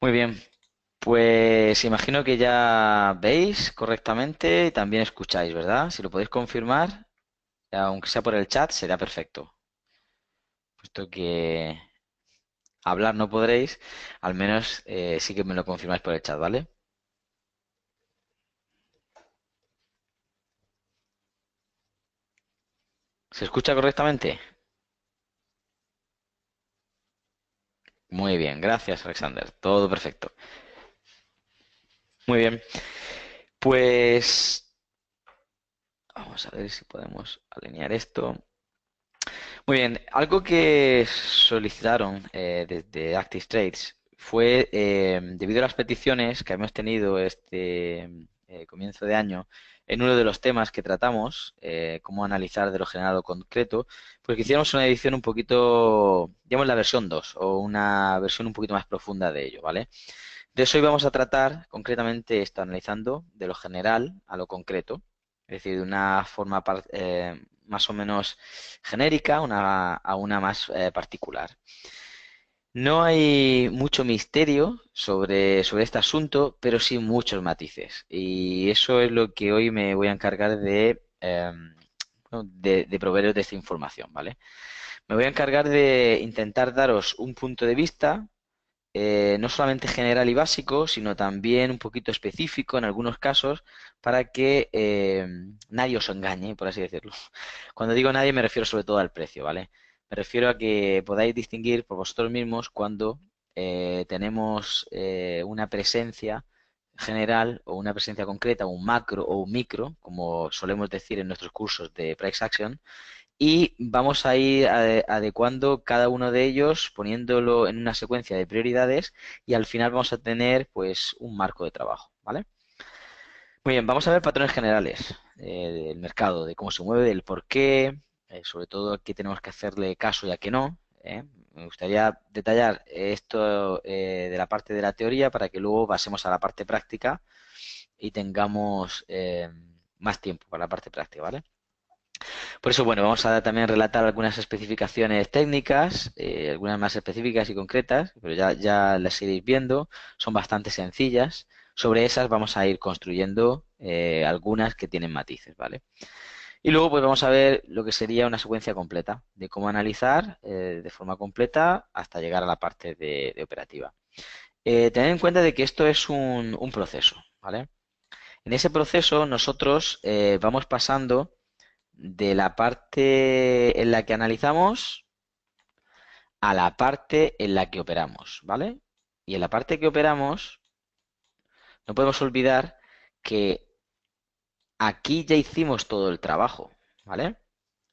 Muy bien, pues imagino que ya veis correctamente y también escucháis, ¿verdad? Si lo podéis confirmar, aunque sea por el chat, será perfecto. Puesto que hablar no podréis, al menos sí que me lo confirmáis por el chat, ¿vale? ¿Se escucha correctamente? Muy bien, gracias, Alexander. Todo perfecto. Muy bien, pues vamos a ver si podemos alinear esto. Muy bien, algo que solicitaron desde Active Trades fue, debido a las peticiones que hemos tenido este comienzo de año, en uno de los temas que tratamos, cómo analizar de lo general a lo concreto, pues que hiciéramos una edición un poquito, digamos la versión 2 o una versión un poquito más profunda de ello, ¿vale? De eso hoy vamos a tratar concretamente esto, analizando de lo general a lo concreto, es decir, de una forma más o menos genérica a una más particular. No hay mucho misterio sobre este asunto, pero sí muchos matices. Y eso es lo que hoy me voy a encargar bueno, de proveeros de esta información, ¿vale? Me voy a encargar de intentar daros un punto de vista no solamente general y básico, sino también un poquito específico en algunos casos para que nadie os engañe, por así decirlo. Cuando digo nadie me refiero sobre todo al precio, ¿vale? Me refiero a que podáis distinguir por vosotros mismos cuando tenemos una presencia general o una presencia concreta, un macro o un micro, como solemos decir en nuestros cursos de Price Action, y vamos a ir adecuando cada uno de ellos, poniéndolo en una secuencia de prioridades y al final vamos a tener pues un marco de trabajo, ¿vale? Muy bien, vamos a ver patrones generales del mercado, de cómo se mueve, del por qué, sobre todo a qué tenemos que hacerle caso y a qué no. Me gustaría detallar esto de la parte de la teoría para que luego pasemos a la parte práctica y tengamos más tiempo para la parte práctica, ¿vale? Por eso, bueno, vamos a también relatar algunas especificaciones técnicas, algunas más específicas y concretas, pero ya las iréis viendo, son bastante sencillas. Sobre esas vamos a ir construyendo algunas que tienen matices, ¿vale? Y luego pues vamos a ver lo que sería una secuencia completa de cómo analizar de forma completa hasta llegar a la parte de operativa. Tened en cuenta de que esto es un proceso, ¿vale? En ese proceso nosotros vamos pasando de la parte en la que analizamos a la parte en la que operamos, ¿vale? Y en la parte que operamos, no podemos olvidar que aquí ya hicimos todo el trabajo, ¿vale?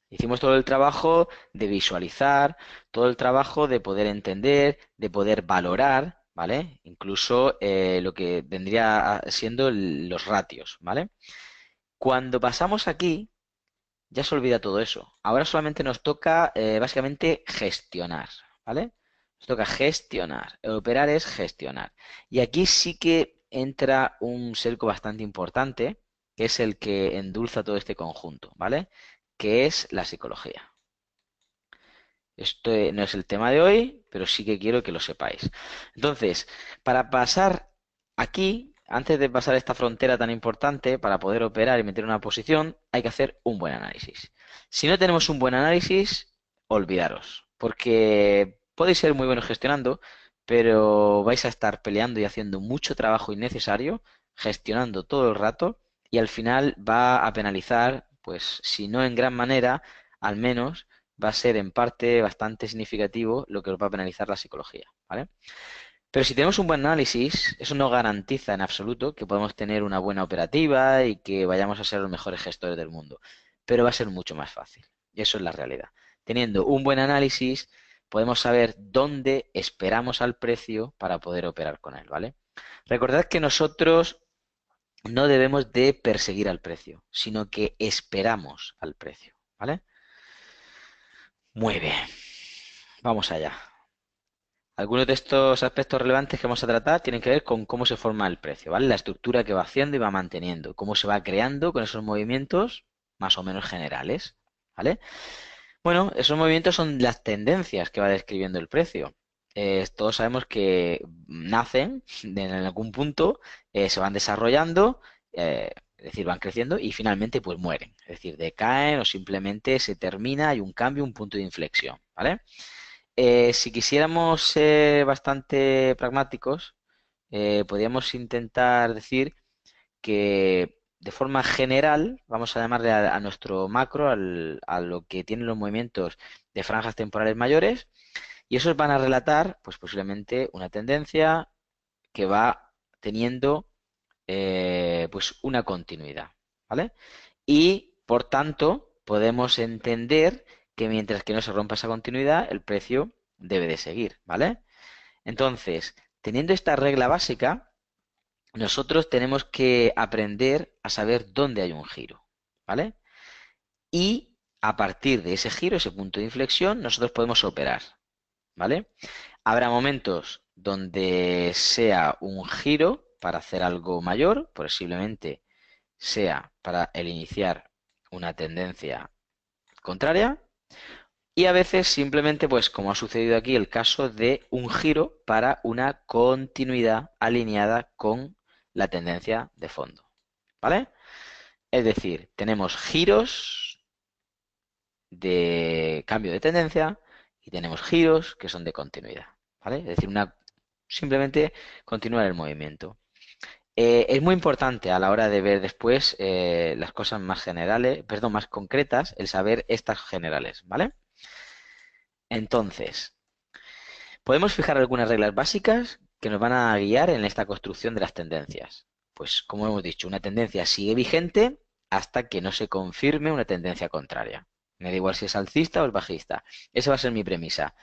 Hicimos todo el trabajo de visualizar, todo el trabajo de poder entender, de poder valorar, ¿vale? Incluso lo que vendría siendo los ratios, ¿vale? Cuando pasamos aquí, ya se olvida todo eso. Ahora solamente nos toca básicamente gestionar, ¿vale? Nos toca gestionar. Operar es gestionar. Y aquí sí que entra un cerco bastante importante, que es el que endulza todo este conjunto, ¿vale? Que es la psicología. Esto no es el tema de hoy, pero sí que quiero que lo sepáis. Entonces, para pasar aquí, antes de pasar esta frontera tan importante, para poder operar y meter una posición, hay que hacer un buen análisis. Si no tenemos un buen análisis, olvidaros, porque podéis ser muy buenos gestionando, pero vais a estar peleando y haciendo mucho trabajo innecesario, gestionando todo el rato, y al final va a penalizar, pues si no en gran manera, al menos va a ser en parte bastante significativo lo que os va a penalizar la psicología, ¿vale? Pero si tenemos un buen análisis, eso no garantiza en absoluto que podamos tener una buena operativa y que vayamos a ser los mejores gestores del mundo, pero va a ser mucho más fácil. Y eso es la realidad. Teniendo un buen análisis, podemos saber dónde esperamos al precio para poder operar con él, ¿vale? Recordad que nosotros no debemos de perseguir al precio, sino que esperamos al precio, ¿vale? Muy bien, vamos allá. Algunos de estos aspectos relevantes que vamos a tratar tienen que ver con cómo se forma el precio, ¿vale? La estructura que va haciendo y va manteniendo, cómo se va creando con esos movimientos más o menos generales, ¿vale? Bueno, esos movimientos son las tendencias que va describiendo el precio. todos sabemos que nacen en algún punto, se van desarrollando, es decir, van creciendo y finalmente pues mueren. Es decir, decaen o simplemente se termina, hay un cambio, un punto de inflexión, ¿vale? Si quisiéramos ser bastante pragmáticos, podríamos intentar decir que de forma general, vamos a llamarle a nuestro macro, a lo que tienen los movimientos de franjas temporales mayores, y esos van a relatar, pues posiblemente una tendencia que va teniendo pues una continuidad, ¿vale? Y por tanto, podemos entender que mientras que no se rompa esa continuidad, el precio debe de seguir, ¿vale? Entonces, teniendo esta regla básica, nosotros tenemos que aprender a saber dónde hay un giro, ¿vale? Y a partir de ese giro, ese punto de inflexión, nosotros podemos operar, ¿vale? Habrá momentos donde sea un giro para hacer algo mayor, posiblemente sea para el iniciar una tendencia contraria, y a veces simplemente, pues como ha sucedido aquí, el caso de un giro para una continuidad alineada con la tendencia de fondo, ¿vale? Es decir, tenemos giros de cambio de tendencia y tenemos giros que son de continuidad, ¿vale? Es decir, simplemente continuar el movimiento. Es muy importante a la hora de ver después las cosas más generales, perdón, más concretas, el saber estas generales, ¿vale? Entonces, podemos fijar algunas reglas básicas que nos van a guiar en esta construcción de las tendencias. Pues, como hemos dicho, una tendencia sigue vigente hasta que no se confirme una tendencia contraria. Me da igual si es alcista o es bajista. Esa va a ser mi premisa.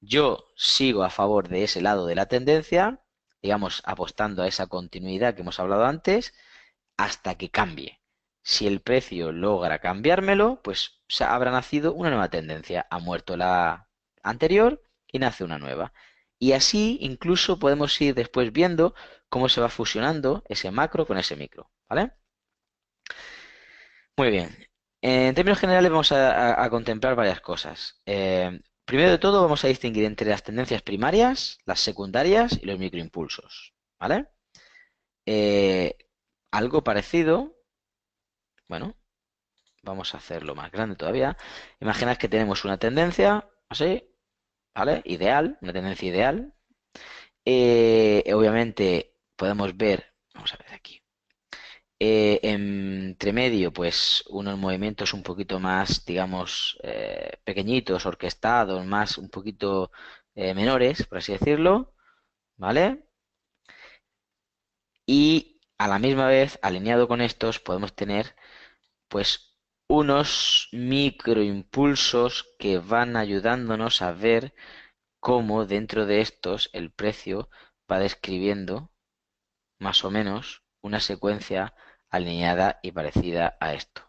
Yo sigo a favor de ese lado de la tendencia, digamos, apostando a esa continuidad que hemos hablado antes, hasta que cambie. Si el precio logra cambiármelo, pues habrá nacido una nueva tendencia. Ha muerto la anterior y nace una nueva. Y así incluso podemos ir después viendo cómo se va fusionando ese macro con ese micro, ¿vale? Muy bien. En términos generales vamos a contemplar varias cosas. Primero de todo vamos a distinguir entre las tendencias primarias, las secundarias y los microimpulsos, ¿vale? Eh, Algo parecido, bueno, vamos a hacerlo más grande todavía. Imaginad que tenemos una tendencia, así, ¿vale? Ideal, una tendencia ideal. Obviamente podemos ver, vamos a ver aquí. Entre medio, pues unos movimientos un poquito más, digamos, pequeñitos, orquestados, más un poquito menores, por así decirlo, ¿vale? Y a la misma vez, alineado con estos, podemos tener, pues, unos microimpulsos que van ayudándonos a ver cómo dentro de estos el precio va describiendo más o menos una secuencia alineada y parecida a esto.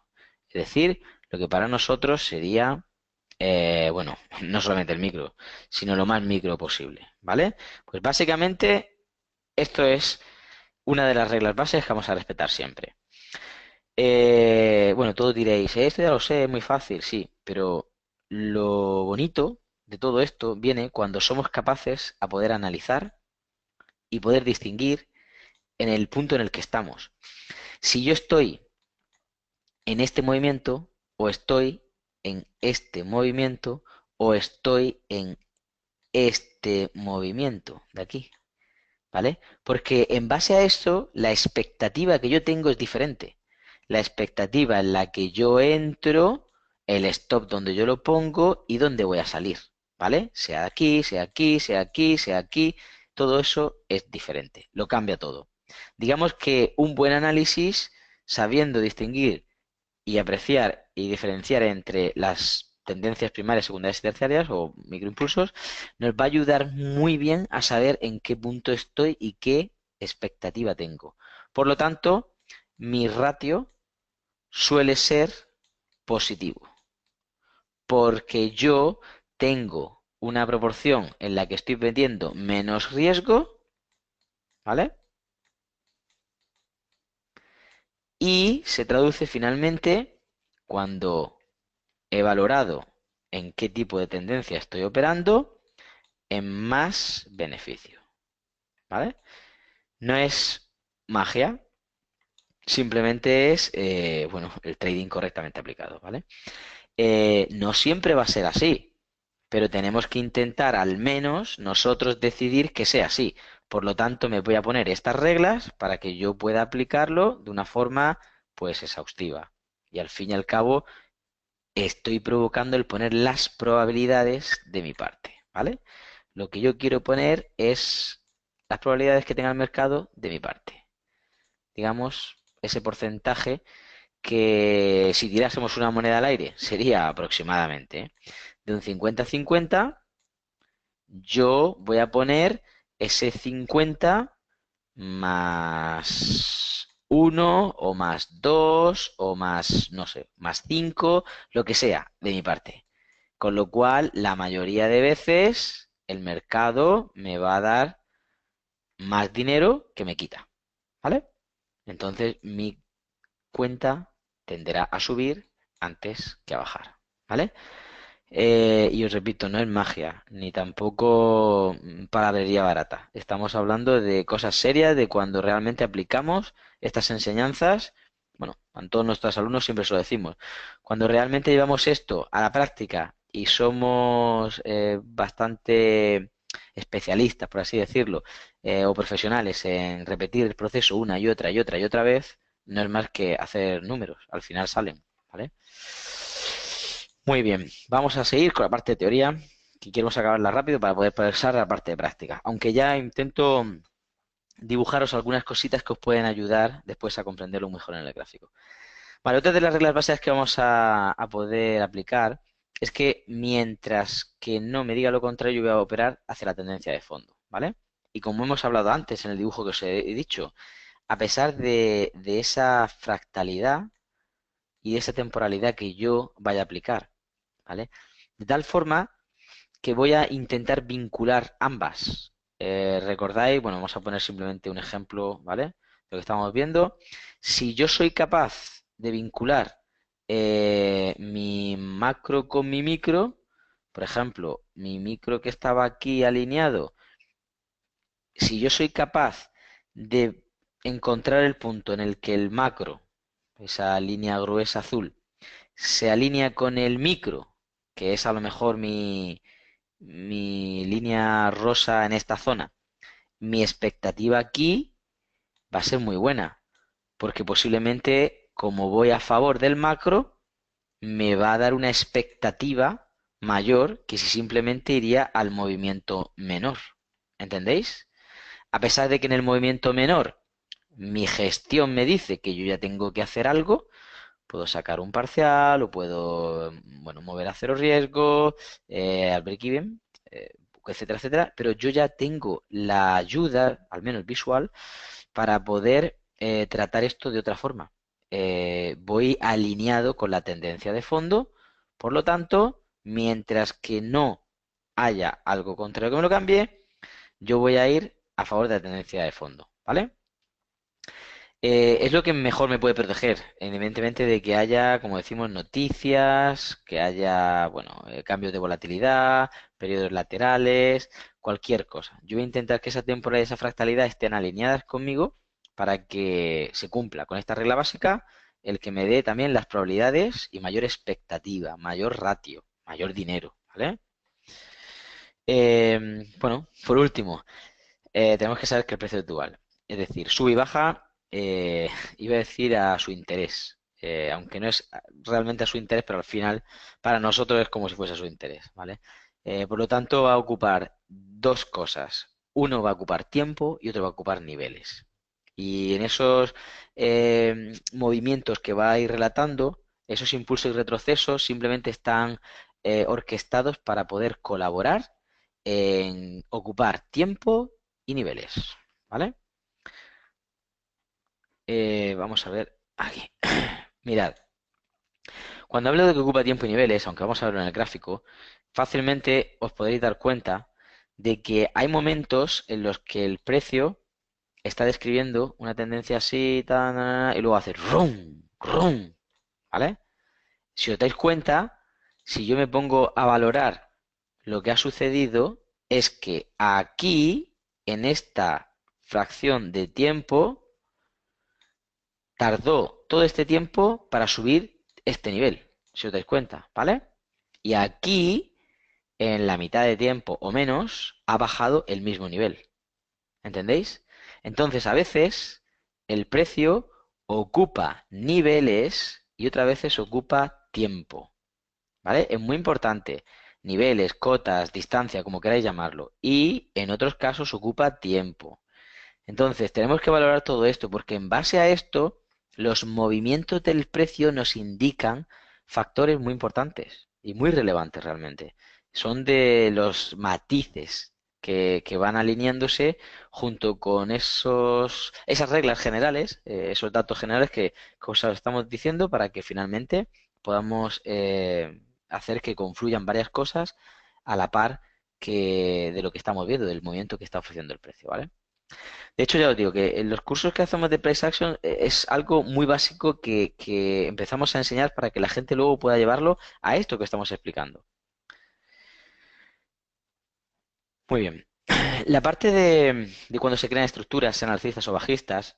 Es decir, lo que para nosotros sería, bueno, no solamente el micro, sino lo más micro posible, ¿vale? Pues básicamente esto es una de las reglas básicas que vamos a respetar siempre. Bueno, todos diréis, esto ya lo sé, es muy fácil, sí, pero lo bonito de todo esto viene cuando somos capaces a poder analizar y poder distinguir en el punto en el que estamos. Si yo estoy en este movimiento, o estoy en este movimiento, o estoy en este movimiento de aquí, ¿vale? Porque en base a esto, la expectativa que yo tengo es diferente. La expectativa en la que yo entro, el stop donde yo lo pongo y dónde voy a salir, ¿vale? Sea aquí, sea aquí, sea aquí, sea aquí, todo eso es diferente, lo cambia todo. Digamos que un buen análisis, sabiendo distinguir y apreciar y diferenciar entre las tendencias primarias, secundarias y terciarias o microimpulsos, nos va a ayudar muy bien a saber en qué punto estoy y qué expectativa tengo. Por lo tanto, mi ratio suele ser positivo, porque yo tengo una proporción en la que estoy vendiendo menos riesgo, ¿vale? Y se traduce finalmente cuando he valorado en qué tipo de tendencia estoy operando, en más beneficio, ¿vale? No es magia, simplemente es, bueno, el trading correctamente aplicado, ¿vale? No siempre va a ser así, pero tenemos que intentar al menos nosotros decidir que sea así. Por lo tanto, me voy a poner estas reglas para que yo pueda aplicarlo de una forma, pues, exhaustiva. Y al fin y al cabo, estoy provocando el poner las probabilidades de mi parte, ¿vale? Lo que yo quiero poner es las probabilidades que tenga el mercado de mi parte. Digamos, ese porcentaje que si tirásemos una moneda al aire sería aproximadamente de un 50-50, yo voy a poner ese 50 más uno o más 2 o más, no sé, más 5 lo que sea de mi parte. Con lo cual, la mayoría de veces el mercado me va a dar más dinero que me quita, ¿vale? Entonces mi cuenta tenderá a subir antes que a bajar, ¿vale? Y os repito, no es magia, ni tampoco palabrería barata. Estamos hablando de cosas serias, de cuando realmente aplicamos estas enseñanzas. Bueno, a todos nuestros alumnos siempre se lo decimos. Cuando realmente llevamos esto a la práctica y somos bastante especialistas, por así decirlo, o profesionales en repetir el proceso una y otra y otra y otra vez, no es más que hacer números. Al final salen, ¿vale? Muy bien, vamos a seguir con la parte de teoría, que quiero acabarla rápido para poder pasar a la parte de práctica. Aunque ya intento dibujaros algunas cositas que os pueden ayudar después a comprenderlo mejor en el gráfico. Vale, otra de las reglas básicas que vamos a poder aplicar es que mientras que no me diga lo contrario, yo voy a operar hacia la tendencia de fondo, ¿vale? Y como hemos hablado antes en el dibujo que os he dicho, a pesar de esa fractalidad y de esa temporalidad que yo vaya a aplicar, ¿vale? De tal forma que voy a intentar vincular ambas. ¿Recordáis? Bueno, vamos a poner simplemente un ejemplo, ¿vale? De lo que estamos viendo. Si yo soy capaz de vincular mi macro con mi micro, por ejemplo, mi micro que estaba aquí alineado, si yo soy capaz de encontrar el punto en el que el macro, esa línea gruesa azul, se alinea con el micro, que es a lo mejor mi línea rosa en esta zona, mi expectativa aquí va a ser muy buena, porque posiblemente como voy a favor del macro, me va a dar una expectativa mayor que si simplemente iría al movimiento menor. ¿Entendéis? A pesar de que en el movimiento menor mi gestión me dice que yo ya tengo que hacer algo, puedo sacar un parcial o puedo, bueno, mover a cero riesgo, al break-even, etcétera, etcétera, pero yo ya tengo la ayuda, al menos visual, para poder tratar esto de otra forma. Voy alineado con la tendencia de fondo, por lo tanto, mientras que no haya algo contrario que me lo cambie, yo voy a ir a favor de la tendencia de fondo, ¿vale? Es lo que mejor me puede proteger, evidentemente de que haya, como decimos, noticias, que haya, bueno, cambios de volatilidad, periodos laterales, cualquier cosa. Yo voy a intentar que esa temporalidad y esa fractalidad estén alineadas conmigo para que se cumpla con esta regla básica, el que me dé también las probabilidades y mayor expectativa, mayor ratio, mayor dinero, ¿vale? Bueno, por último, tenemos que saber que el precio es dual. Es decir, sube y baja, iba a decir a su interés. Aunque no es realmente a su interés, pero al final para nosotros es como si fuese a su interés, ¿vale? Por lo tanto, va a ocupar dos cosas. Uno va a ocupar tiempo y otro va a ocupar niveles. Y en esos movimientos que va a ir relatando, esos impulsos y retrocesos simplemente están orquestados para poder colaborar en ocupar tiempo y niveles, ¿vale? Vamos a ver aquí. Mirad, cuando hablo de que ocupa tiempo y niveles, aunque vamos a verlo en el gráfico, fácilmente os podréis dar cuenta de que hay momentos en los que el precio está describiendo una tendencia así, y luego hace rum, rum, ¿vale? Si os dais cuenta, si yo me pongo a valorar lo que ha sucedido, es que aquí, en esta fracción de tiempo, tardó todo este tiempo para subir este nivel, si os dais cuenta, ¿vale? Y aquí, en la mitad de tiempo o menos, ha bajado el mismo nivel. ¿Entendéis? Entonces, a veces el precio ocupa niveles y otras veces ocupa tiempo, ¿vale? Es muy importante. Niveles, cotas, distancia, como queráis llamarlo. Y en otros casos ocupa tiempo. Entonces, tenemos que valorar todo esto porque en base a esto, los movimientos del precio nos indican factores muy importantes y muy relevantes realmente. Son de los matices que van alineándose junto con esas reglas generales, esos datos generales que os estamos diciendo para que finalmente podamos hacer que confluyan varias cosas a la par de lo que estamos viendo, del movimiento que está ofreciendo el precio, ¿vale? De hecho, ya os digo que en los cursos que hacemos de Price Action es algo muy básico que empezamos a enseñar para que la gente luego pueda llevarlo a esto que estamos explicando. Muy bien. La parte de cuando se crean estructuras, sean alcistas o bajistas,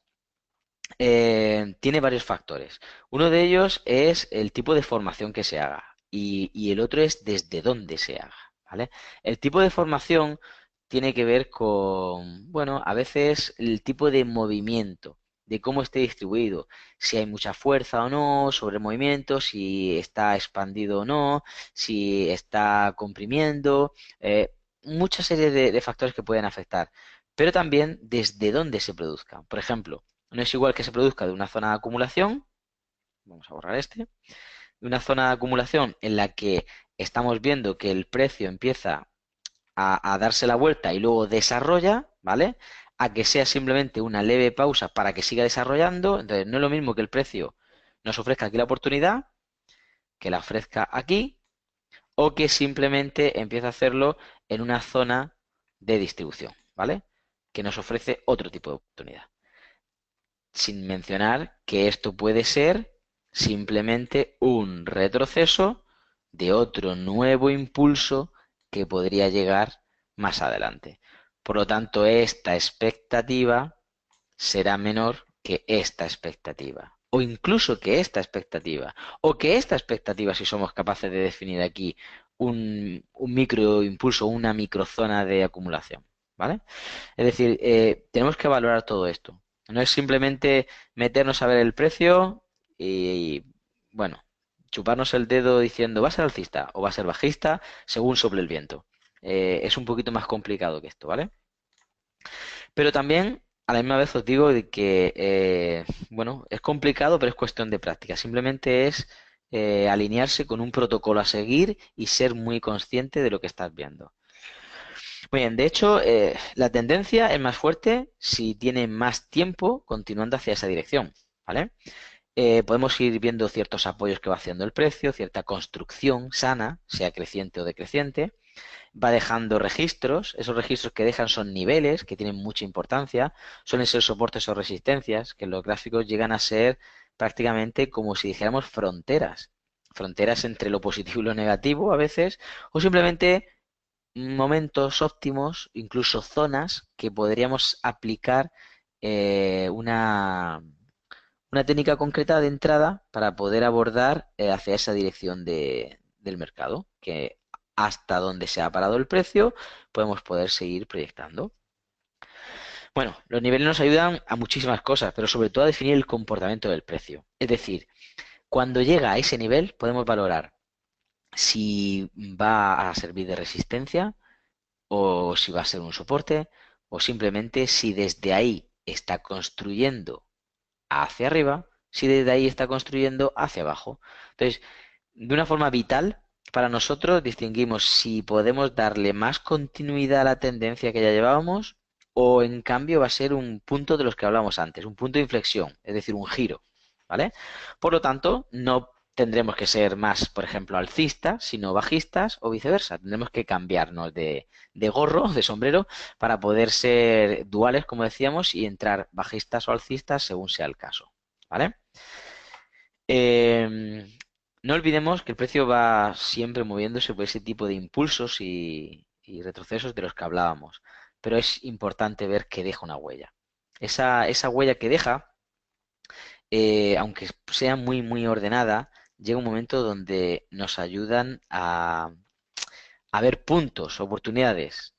tiene varios factores. Uno de ellos es el tipo de formación que se haga y el otro es desde dónde se haga, ¿vale? El tipo de formación tiene que ver con, bueno, a veces el tipo de movimiento, de cómo esté distribuido, si hay mucha fuerza o no sobre el movimiento, si está expandido o no, si está comprimiendo, mucha serie de factores que pueden afectar, pero también desde dónde se produzca. Por ejemplo, no es igual que se produzca de una zona de acumulación, vamos a borrar de una zona de acumulación en la que estamos viendo que el precio empieza a darse la vuelta y luego desarrolla, ¿vale? A que sea simplemente una leve pausa para que siga desarrollando. Entonces, no es lo mismo que el precio nos ofrezca aquí la oportunidad, que la ofrezca aquí, o que simplemente empiece a hacerlo en una zona de distribución, ¿vale? Que nos ofrece otro tipo de oportunidad. Sin mencionar que esto puede ser simplemente un retroceso de otro nuevo impulso que podría llegar más adelante. Por lo tanto, esta expectativa será menor que esta expectativa, o incluso que esta expectativa, o que esta expectativa, si somos capaces de definir aquí un micro impulso, una microzona de acumulación, ¿vale? Es decir, tenemos que valorar todo esto. No es simplemente meternos a ver el precio bueno, chuparnos el dedo diciendo va a ser alcista o va a ser bajista según sople el viento. Es un poquito más complicado que esto, ¿vale? Pero también a la misma vez os digo de que, bueno, es complicado, pero es cuestión de práctica. Simplemente es alinearse con un protocolo a seguir y ser muy consciente de lo que estás viendo. Muy bien, de hecho, la tendencia es más fuerte si tiene más tiempo continuando hacia esa dirección, ¿vale? Podemos ir viendo ciertos apoyos que va haciendo el precio, cierta construcción sana, sea creciente o decreciente. Va dejando registros, esos registros que dejan son niveles, que tienen mucha importancia, suelen ser soportes o resistencias, que en los gráficos llegan a ser prácticamente como si dijéramos fronteras, fronteras entre lo positivo y lo negativo a veces, o simplemente momentos óptimos, incluso zonas que podríamos aplicar una técnica concreta de entrada para poder abordar hacia esa dirección del mercado, que hasta donde se ha parado el precio podemos poder seguir proyectando. Bueno, los niveles nos ayudan a muchísimas cosas, pero sobre todo a definir el comportamiento del precio. Es decir, cuando llega a ese nivel podemos valorar si va a servir de resistencia, o si va a ser un soporte, o simplemente si desde ahí está construyendo hacia arriba, si desde ahí está construyendo hacia abajo. Entonces, de una forma vital, para nosotros distinguimos si podemos darle más continuidad a la tendencia que ya llevábamos o en cambio va a ser un punto de los que hablamos antes, un punto de inflexión, es decir, un giro, ¿vale? Por lo tanto, no tendremos que ser más, por ejemplo, alcistas, sino bajistas o viceversa. Tendremos que cambiarnos de gorro, de sombrero, para poder ser duales, como decíamos, y entrar bajistas o alcistas según sea el caso, ¿vale? No olvidemos que el precio va siempre moviéndose por ese tipo de impulsos y retrocesos de los que hablábamos, pero es importante ver que deja una huella. Esa huella que deja, aunque sea muy, muy ordenada, llega un momento donde nos ayudan a ver puntos, oportunidades,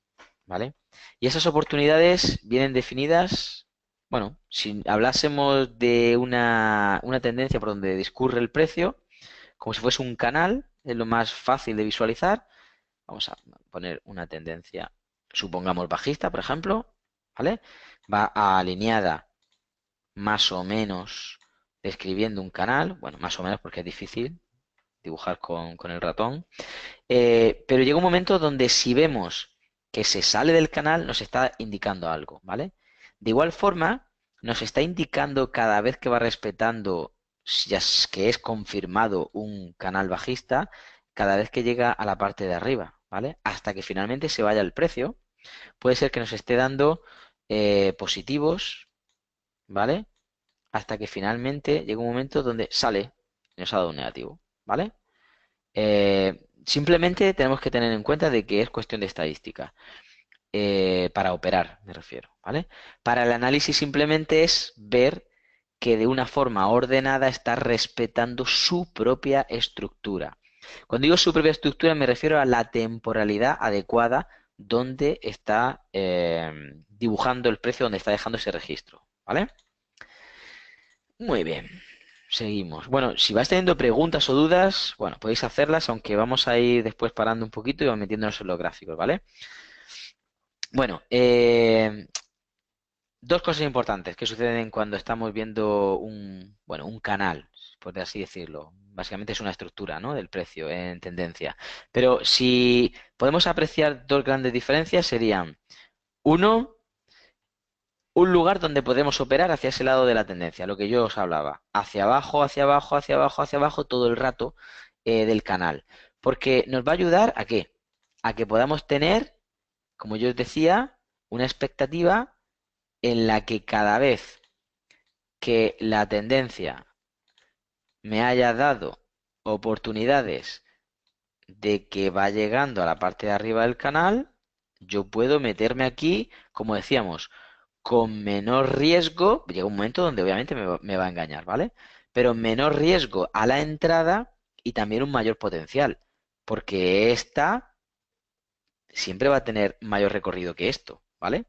¿vale? Y esas oportunidades vienen definidas, bueno, si hablásemos de una tendencia por donde discurre el precio, como si fuese un canal, es lo más fácil de visualizar. Vamos a poner una tendencia, supongamos bajista, por ejemplo, ¿vale? Va alineada más o menos describiendo un canal, bueno, más o menos porque es difícil dibujar con el ratón. Pero llega un momento donde si vemos que se sale del canal, nos está indicando algo, ¿vale? De igual forma, nos está indicando cada vez que va respetando, ya que es confirmado un canal bajista, cada vez que llega a la parte de arriba, ¿vale? Hasta que finalmente se vaya el precio. Puede ser que nos esté dando positivos, ¿vale? Hasta que finalmente llega un momento donde sale y nos ha dado un negativo, ¿vale? Simplemente tenemos que tener en cuenta de que es cuestión de estadística, para operar, me refiero, ¿vale? Para el análisis simplemente es ver que de una forma ordenada está respetando su propia estructura. Cuando digo su propia estructura me refiero a la temporalidad adecuada donde está dibujando el precio, donde está dejando ese registro, ¿vale? Muy bien. Seguimos. Bueno, si vais teniendo preguntas o dudas, bueno, podéis hacerlas, aunque vamos a ir después parando un poquito y metiéndonos en los gráficos, ¿vale? Bueno, dos cosas importantes que suceden cuando estamos viendo bueno, un canal, por así decirlo. Básicamente es una estructura, ¿no? Del precio en tendencia. Pero si podemos apreciar dos grandes diferencias serían, uno, un lugar donde podemos operar hacia ese lado de la tendencia, lo que yo os hablaba, hacia abajo, hacia abajo, hacia abajo, hacia abajo, todo el rato del canal. Porque nos va a ayudar ¿a qué? A que podamos tener, como yo os decía, una expectativa en la que cada vez que la tendencia me haya dado oportunidades de que va llegando a la parte de arriba del canal, yo puedo meterme aquí, como decíamos, con menor riesgo, llega un momento donde obviamente me va a engañar, ¿vale? Pero menor riesgo a la entrada y también un mayor potencial, porque esta siempre va a tener mayor recorrido que esto, ¿vale?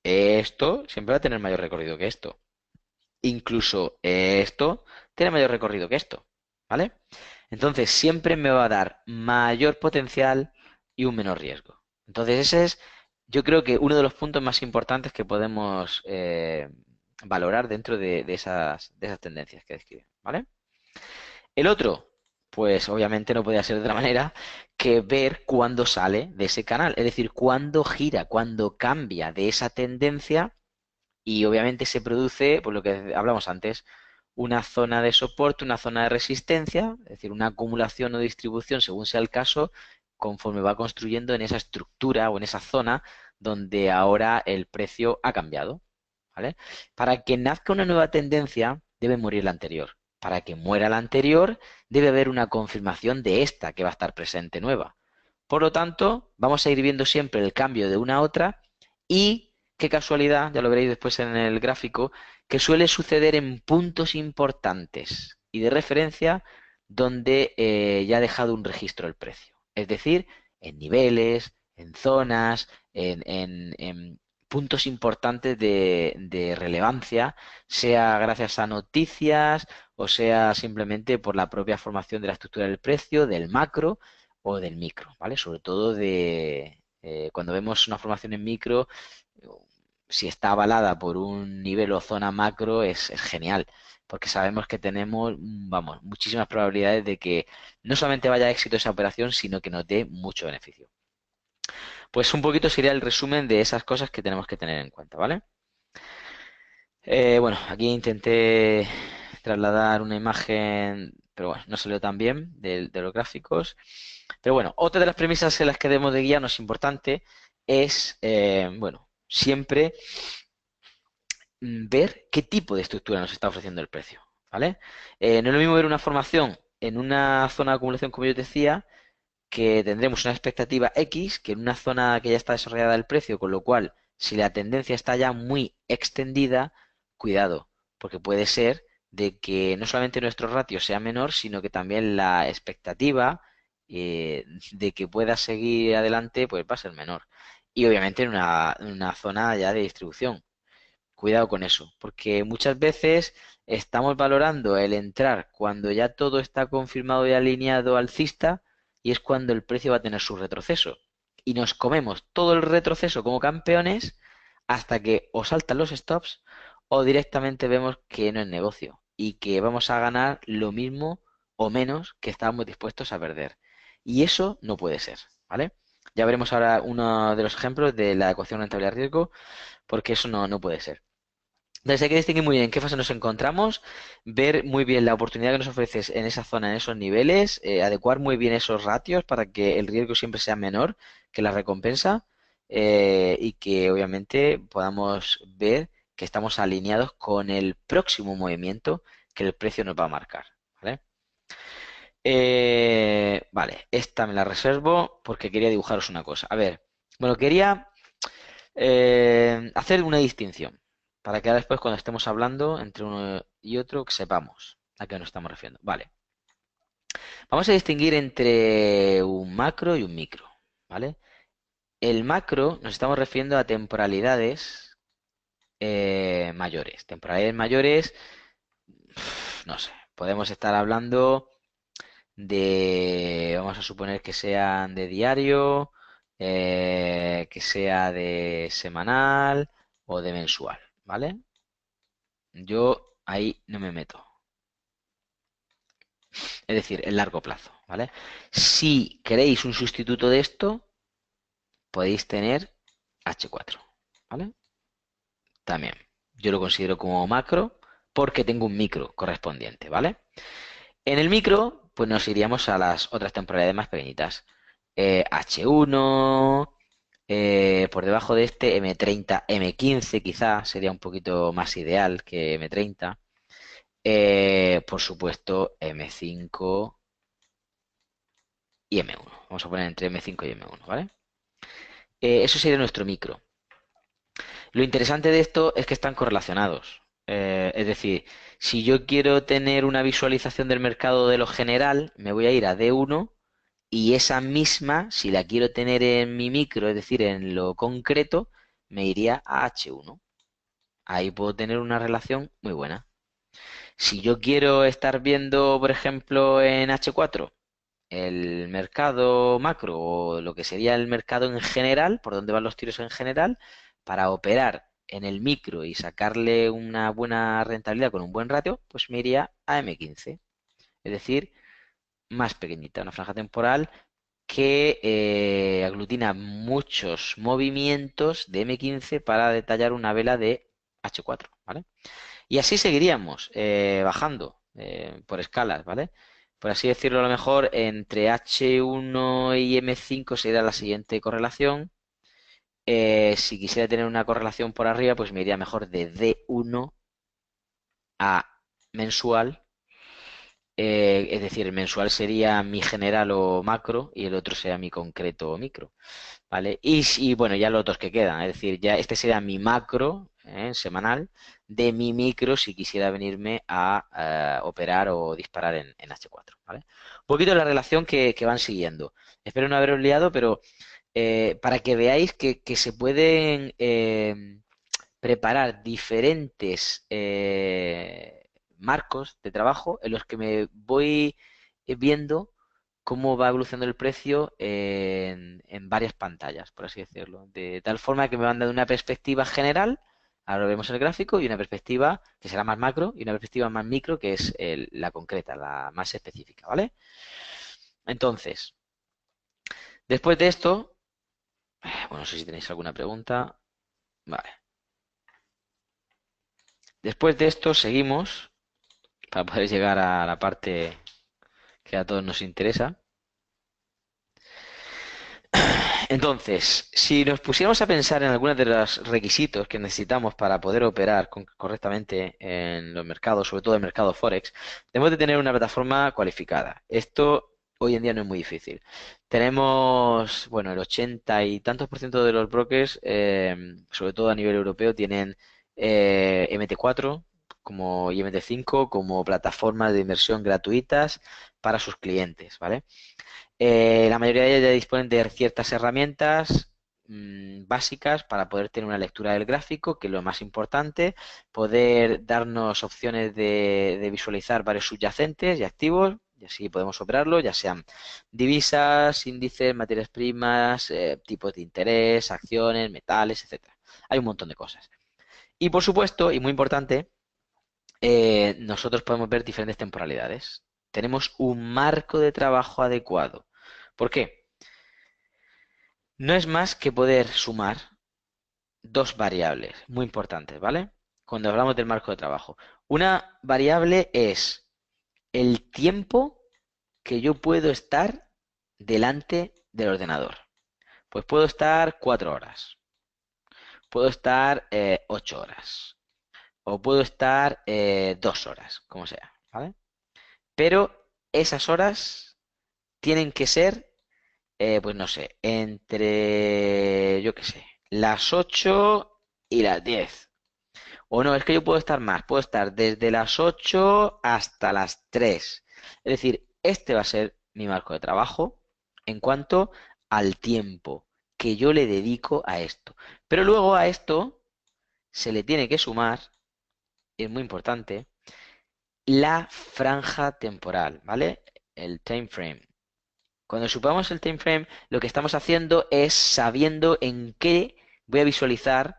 Esto siempre va a tener mayor recorrido que esto. Incluso esto tiene mayor recorrido que esto, ¿vale? Entonces siempre me va a dar mayor potencial y un menor riesgo. Entonces ese es, yo creo que uno de los puntos más importantes que podemos valorar dentro de esas tendencias que describen, ¿vale? El otro, pues obviamente no podía ser de otra manera que ver cuándo sale de ese canal, es decir, cuándo gira, cuándo cambia de esa tendencia y obviamente se produce, por lo que hablamos antes, una zona de soporte, una zona de resistencia, es decir, una acumulación o distribución, según sea el caso, conforme va construyendo en esa estructura o en esa zona donde ahora el precio ha cambiado, ¿vale? Para que nazca una nueva tendencia, debe morir la anterior. Para que muera la anterior, debe haber una confirmación de esta que va a estar presente nueva. Por lo tanto, vamos a ir viendo siempre el cambio de una a otra y qué casualidad, ya lo veréis después en el gráfico, que suele suceder en puntos importantes y de referencia donde ya ha dejado un registro el precio. Es decir, en niveles, en zonas, en puntos importantes de relevancia, sea gracias a noticias o sea simplemente por la propia formación de la estructura del precio, del macro o del micro, ¿vale? Sobre todo cuando vemos una formación en micro, si está avalada por un nivel o zona macro, es genial, porque sabemos que tenemos, vamos, muchísimas probabilidades de que no solamente vaya a éxito esa operación, sino que nos dé mucho beneficio. Pues un poquito sería el resumen de esas cosas que tenemos que tener en cuenta, ¿vale? Bueno, aquí intenté trasladar una imagen, pero bueno, no salió tan bien de los gráficos. Pero bueno, otra de las premisas en las que debemos de guiarnos importante es, bueno, siempre ver qué tipo de estructura nos está ofreciendo el precio, ¿vale? No es lo mismo ver una formación en una zona de acumulación, como yo decía, que tendremos una expectativa X, que en una zona que ya está desarrollada el precio, con lo cual, si la tendencia está ya muy extendida, cuidado, porque puede ser de que no solamente nuestro ratio sea menor, sino que también la expectativa de que pueda seguir adelante, pues va a ser menor. Y obviamente en una zona ya de distribución. Cuidado con eso, porque muchas veces estamos valorando el entrar cuando ya todo está confirmado y alineado alcista y es cuando el precio va a tener su retroceso. Y nos comemos todo el retroceso como campeones hasta que o saltan los stops o directamente vemos que no es negocio y que vamos a ganar lo mismo o menos que estábamos dispuestos a perder. Y eso no puede ser, ¿vale? Ya veremos ahora uno de los ejemplos de la ecuación rentabilidad-riesgo, porque eso no puede ser. Entonces hay que distinguir muy bien en qué fase nos encontramos, ver muy bien la oportunidad que nos ofreces en esa zona, en esos niveles, adecuar muy bien esos ratios para que el riesgo siempre sea menor que la recompensa, y que obviamente podamos ver que estamos alineados con el próximo movimiento que el precio nos va a marcar. ¿Vale? Vale, esta me la reservo porque quería dibujaros una cosa. A ver, bueno, quería hacer una distinción para que ahora después cuando estemos hablando entre uno y otro que sepamos a qué nos estamos refiriendo. Vale, vamos a distinguir entre un macro y un micro, ¿vale? El macro nos estamos refiriendo a temporalidades mayores. Temporalidades mayores, no sé, podemos estar hablando de, vamos a suponer que sean de diario, que sea de semanal o de mensual, ¿vale? Yo ahí no me meto. Es decir, el largo plazo, ¿vale? Si queréis un sustituto de esto, podéis tener H4, ¿vale? También. Yo lo considero como macro porque tengo un micro correspondiente, ¿vale? En el micro, pues nos iríamos a las otras temporalidades más pequeñitas. H1, por debajo de este M30, M15 quizá sería un poquito más ideal que M30. Por supuesto, M5 y M1. Vamos a poner entre M5 y M1, ¿vale? Eso sería nuestro micro. Lo interesante de esto es que están correlacionados. Es decir, si yo quiero tener una visualización del mercado de lo general, me voy a ir a D1 y esa misma, si la quiero tener en mi micro, es decir, en lo concreto, me iría a H1. Ahí puedo tener una relación muy buena. Si yo quiero estar viendo, por ejemplo, en H4, el mercado macro o lo que sería el mercado en general, por donde van los tiros en general, para operar en el micro y sacarle una buena rentabilidad con un buen ratio, pues me iría a M15. Es decir, más pequeñita, una franja temporal que aglutina muchos movimientos de M15 para detallar una vela de H4, ¿vale? Y así seguiríamos bajando por escalas, ¿vale? Por así decirlo, a lo mejor entre H1 y M5 sería la siguiente correlación. Si quisiera tener una correlación por arriba, pues me iría mejor de D1 a mensual. Es decir, el mensual sería mi general o macro y el otro sería mi concreto o micro. ¿Vale? Y bueno, ya los otros que quedan, es decir, ya este sería mi macro semanal de mi micro si quisiera venirme a operar o disparar en H4, ¿vale? Un poquito la relación que van siguiendo. Espero no haberos liado, pero para que veáis que se pueden preparar diferentes marcos de trabajo en los que me voy viendo cómo va evolucionando el precio en varias pantallas, por así decirlo. De tal forma que me van dando una perspectiva general, ahora lo vemos en el gráfico, y una perspectiva que será más macro, y una perspectiva más micro, que es la concreta, la más específica, ¿vale? Entonces, después de esto, bueno, no sé si tenéis alguna pregunta. Vale. Después de esto seguimos para poder llegar a la parte que a todos nos interesa. Entonces, si nos pusiéramos a pensar en algunos de los requisitos que necesitamos para poder operar correctamente en los mercados, sobre todo el mercado Forex, debemos de tener una plataforma cualificada. Esto hoy en día no es muy difícil. Tenemos, bueno, el 80 y tantos por ciento de los brokers, sobre todo a nivel europeo, tienen MT4 como, y MT5 como plataformas de inversión gratuitas para sus clientes, ¿vale? La mayoría de ellas ya disponen de ciertas herramientas básicas para poder tener una lectura del gráfico, que es lo más importante, poder darnos opciones de visualizar varios subyacentes y activos, y así podemos operarlo, ya sean divisas, índices, materias primas, tipos de interés, acciones, metales, etcétera. Hay un montón de cosas. Y por supuesto, y muy importante, nosotros podemos ver diferentes temporalidades. Tenemos un marco de trabajo adecuado. ¿Por qué? No es más que poder sumar dos variables muy importantes, ¿vale? Cuando hablamos del marco de trabajo. Una variable es el tiempo que yo puedo estar delante del ordenador. Pues puedo estar 4 horas, puedo estar 8 horas, o puedo estar 2 horas, como sea, ¿vale? Pero esas horas tienen que ser, pues no sé, entre, yo qué sé, las 8 y las 10. O no, es que yo puedo estar más, puedo estar desde las 8 hasta las 3. Es decir, este va a ser mi marco de trabajo en cuanto al tiempo que yo le dedico a esto. Pero luego a esto se le tiene que sumar, es muy importante, la franja temporal, ¿vale? El time frame. Cuando supamos el time frame, lo que estamos haciendo es sabiendo en qué voy a visualizar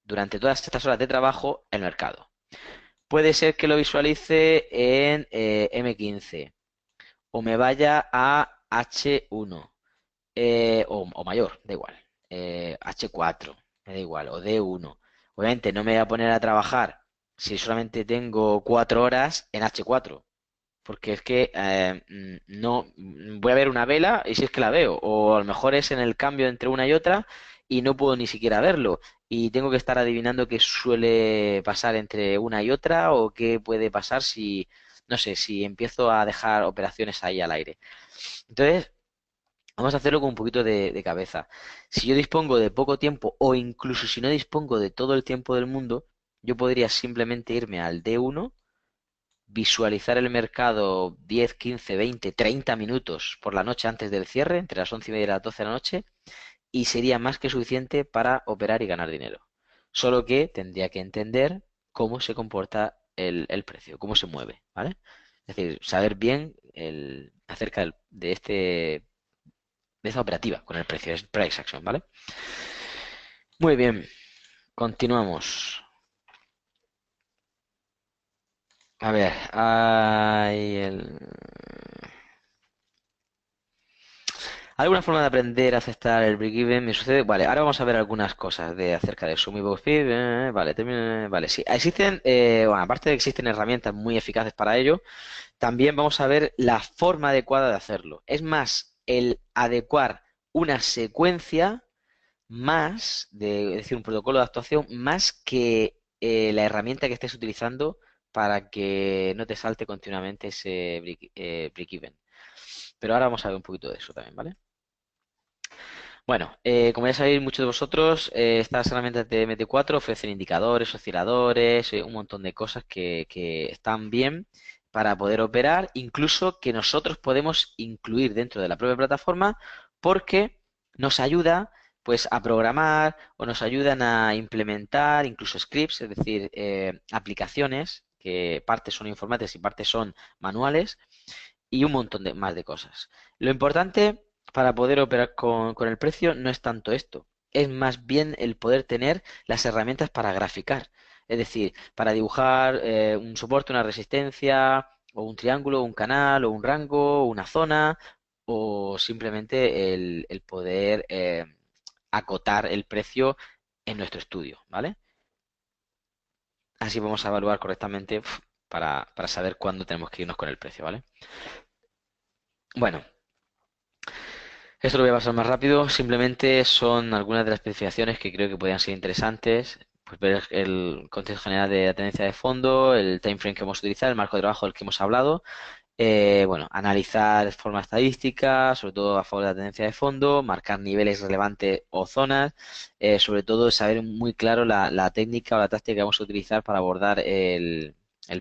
durante todas estas horas de trabajo el mercado. Puede ser que lo visualice en M15 o me vaya a H1 o mayor, da igual. H4, me da igual, o D1. Obviamente no me voy a poner a trabajar si solamente tengo 4 horas en H4, porque es que no voy a ver una vela y si es que la veo, o a lo mejor es en el cambio entre una y otra y no puedo ni siquiera verlo y tengo que estar adivinando qué suele pasar entre una y otra o qué puede pasar si, no sé, si empiezo a dejar operaciones ahí al aire. Entonces, vamos a hacerlo con un poquito de cabeza. Si yo dispongo de poco tiempo o incluso si no dispongo de todo el tiempo del mundo, yo podría simplemente irme al D1, visualizar el mercado 10, 15, 20, 30 minutos por la noche antes del cierre, entre las 11:30 y las 12 de la noche, y sería más que suficiente para operar y ganar dinero. Solo que tendría que entender cómo se comporta el precio, cómo se mueve, ¿vale? Es decir, saber bien acerca de esta operativa con el precio, es price action, ¿vale? Muy bien, continuamos. A ver, hay ¿alguna forma de aprender a aceptar el break-even? Me sucede. Vale, ahora vamos a ver algunas cosas acerca de su Box Speed. Vale, vale, sí. Existen, bueno, aparte de que existen herramientas muy eficaces para ello, también vamos a ver la forma adecuada de hacerlo. Es más, el adecuar una secuencia más, es decir, un protocolo de actuación, más que la herramienta que estés utilizando para que no te salte continuamente ese break-even. Pero ahora vamos a ver un poquito de eso también, ¿vale? Bueno, como ya sabéis muchos de vosotros, estas herramientas de MT4 ofrecen indicadores, osciladores, un montón de cosas que están bien para poder operar, incluso que nosotros podemos incluir dentro de la propia plataforma porque nos ayuda pues a programar o nos ayudan a implementar incluso scripts, es decir, aplicaciones que partes son informáticas y partes son manuales y un montón más de cosas. Lo importante para poder operar con el precio no es tanto esto, es más bien el poder tener las herramientas para graficar, es decir, para dibujar un soporte, una resistencia, o un triángulo, un canal, o un rango, una zona, o simplemente el poder acotar el precio en nuestro estudio, ¿vale? Así vamos a evaluar correctamente para saber cuándo tenemos que irnos con el precio, ¿vale? Bueno, esto lo voy a pasar más rápido, simplemente son algunas de las especificaciones que creo que podrían ser interesantes. Pues ver el contexto general de la tendencia de fondo, el time frame que vamos a utilizar, el marco de trabajo del que hemos hablado, bueno, analizar de forma estadística, sobre todo a favor de la tendencia de fondo, marcar niveles relevantes o zonas, sobre todo saber muy claro la técnica o la táctica que vamos a utilizar para abordar el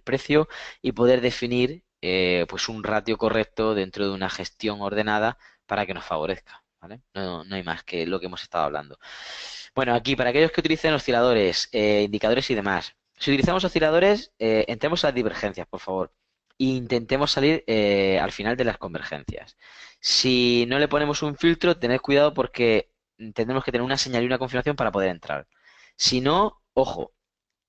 precio y poder definir pues un ratio correcto dentro de una gestión ordenada para que nos favorezca, ¿vale? No, no hay más que lo que hemos estado hablando. Bueno, aquí para aquellos que utilicen osciladores, indicadores y demás, si utilizamos osciladores, entremos a las divergencias, por favor, e intentemos salir al final de las convergencias. Si no le ponemos un filtro, tened cuidado porque tendremos que tener una señal y una confirmación para poder entrar. Si no, ojo,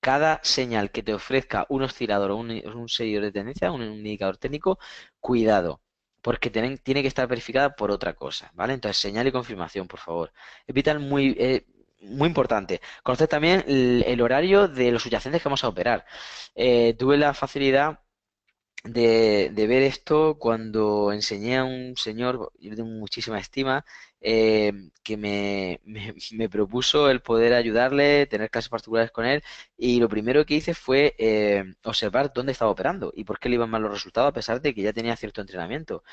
cada señal que te ofrezca un oscilador o un seguidor de tendencia, un indicador técnico, cuidado, porque tiene que estar verificada por otra cosa, ¿vale? Entonces, señal y confirmación, por favor. Es vital, muy importante. Conocer también el horario de los subyacentes que vamos a operar. Tuve la facilidad de ver esto cuando enseñé a un señor, yo le tengo muchísima estima, que me propuso el poder ayudarle, tener clases particulares con él, y lo primero que hice fue observar dónde estaba operando y por qué le iban mal los resultados a pesar de que ya tenía cierto entrenamiento.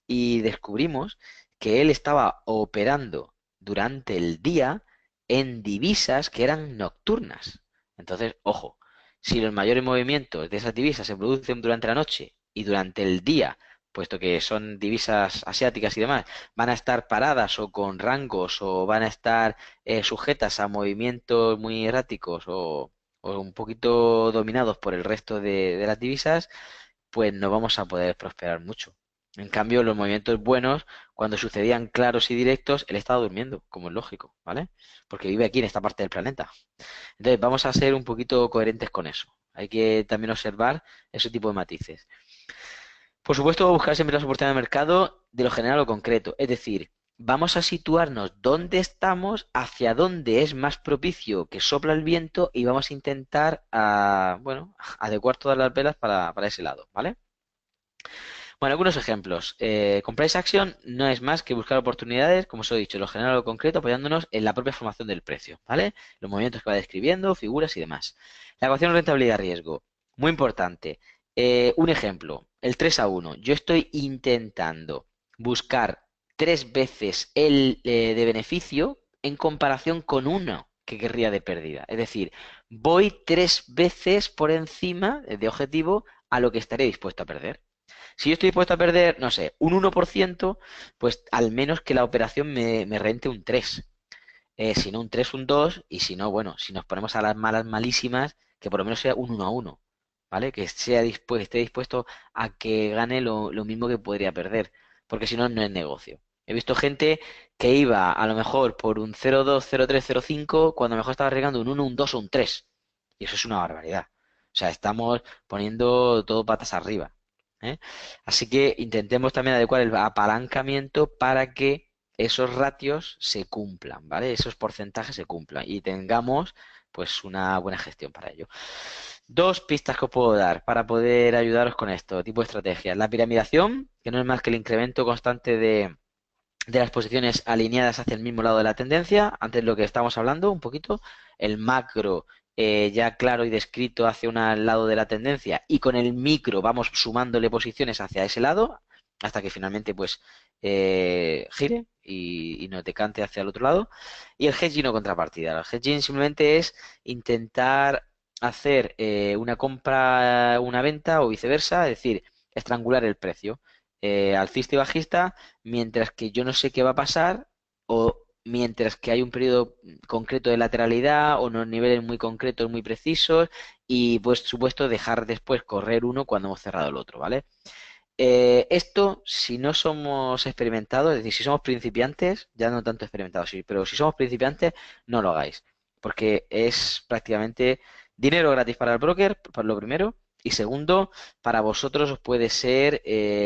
Y descubrimos que él estaba operando durante el día en divisas que eran nocturnas. Entonces, ojo, si los mayores movimientos de esas divisas se producen durante la noche y durante el día, puesto que son divisas asiáticas y demás, van a estar paradas o con rangos o van a estar sujetas a movimientos muy erráticos o un poquito dominados por el resto de las divisas, pues no vamos a poder prosperar mucho. En cambio, los movimientos buenos, cuando sucedían claros y directos, él estaba durmiendo, como es lógico, ¿vale? Porque vive aquí en esta parte del planeta. Entonces, vamos a ser un poquito coherentes con eso. Hay que también observar ese tipo de matices. Por supuesto, buscar siempre las oportunidades de mercado de lo general o concreto. Es decir, vamos a situarnos dónde estamos, hacia dónde es más propicio que sopla el viento y vamos a intentar, bueno, adecuar todas las velas para ese lado, ¿vale? Bueno, algunos ejemplos. Con Price Action no es más que buscar oportunidades, como os he dicho, lo general o concreto, apoyándonos en la propia formación del precio, ¿vale? Los movimientos que va describiendo, figuras y demás. La ecuación rentabilidad-riesgo, muy importante. Un ejemplo, el 3-1. Yo estoy intentando buscar 3 veces el de beneficio en comparación con uno que querría de pérdida. Es decir, voy 3 veces por encima de objetivo a lo que estaré dispuesto a perder. Si yo estoy dispuesto a perder, no sé, un 1%, pues al menos que la operación me rente un 3. Si no un 3, un 2. Y si no, bueno, si nos ponemos a las malas malísimas, que por lo menos sea un 1-1, ¿vale? Que esté dispuesto a que gane lo mismo que podría perder, porque si no, no es negocio. He visto gente que iba a lo mejor por un 0,2, 0,3, 0,5, cuando a lo mejor estaba arriesgando un 1, un 2 o un 3. Y eso es una barbaridad. O sea, estamos poniendo todo patas arriba, ¿eh? Así que intentemos también adecuar el apalancamiento para que esos ratios se cumplan, ¿vale? Esos porcentajes se cumplan y tengamos pues una buena gestión para ello. Dos pistas que os puedo dar para poder ayudaros con esto, tipo de estrategias. La piramidación, que no es más que el incremento constante de las posiciones alineadas hacia el mismo lado de la tendencia, antes lo que estamos hablando un poquito, el macro ya claro y descrito hacia un lado de la tendencia y con el micro vamos sumándole posiciones hacia ese lado hasta que finalmente pues gire y nos decante hacia el otro lado. Y el hedging o contrapartida. El hedging simplemente es intentar hacer una compra, una venta o viceversa, es decir, estrangular el precio alcista y bajista mientras que yo no sé qué va a pasar o mientras que hay un periodo concreto de lateralidad o unos niveles muy concretos, muy precisos y pues supuesto dejar después correr uno cuando hemos cerrado el otro, ¿vale? Esto, si no somos experimentados, es decir, si somos principiantes, ya no tanto experimentados, sí, pero si somos principiantes, no lo hagáis, porque es prácticamente dinero gratis para el broker, por lo primero, y segundo, para vosotros os puede ser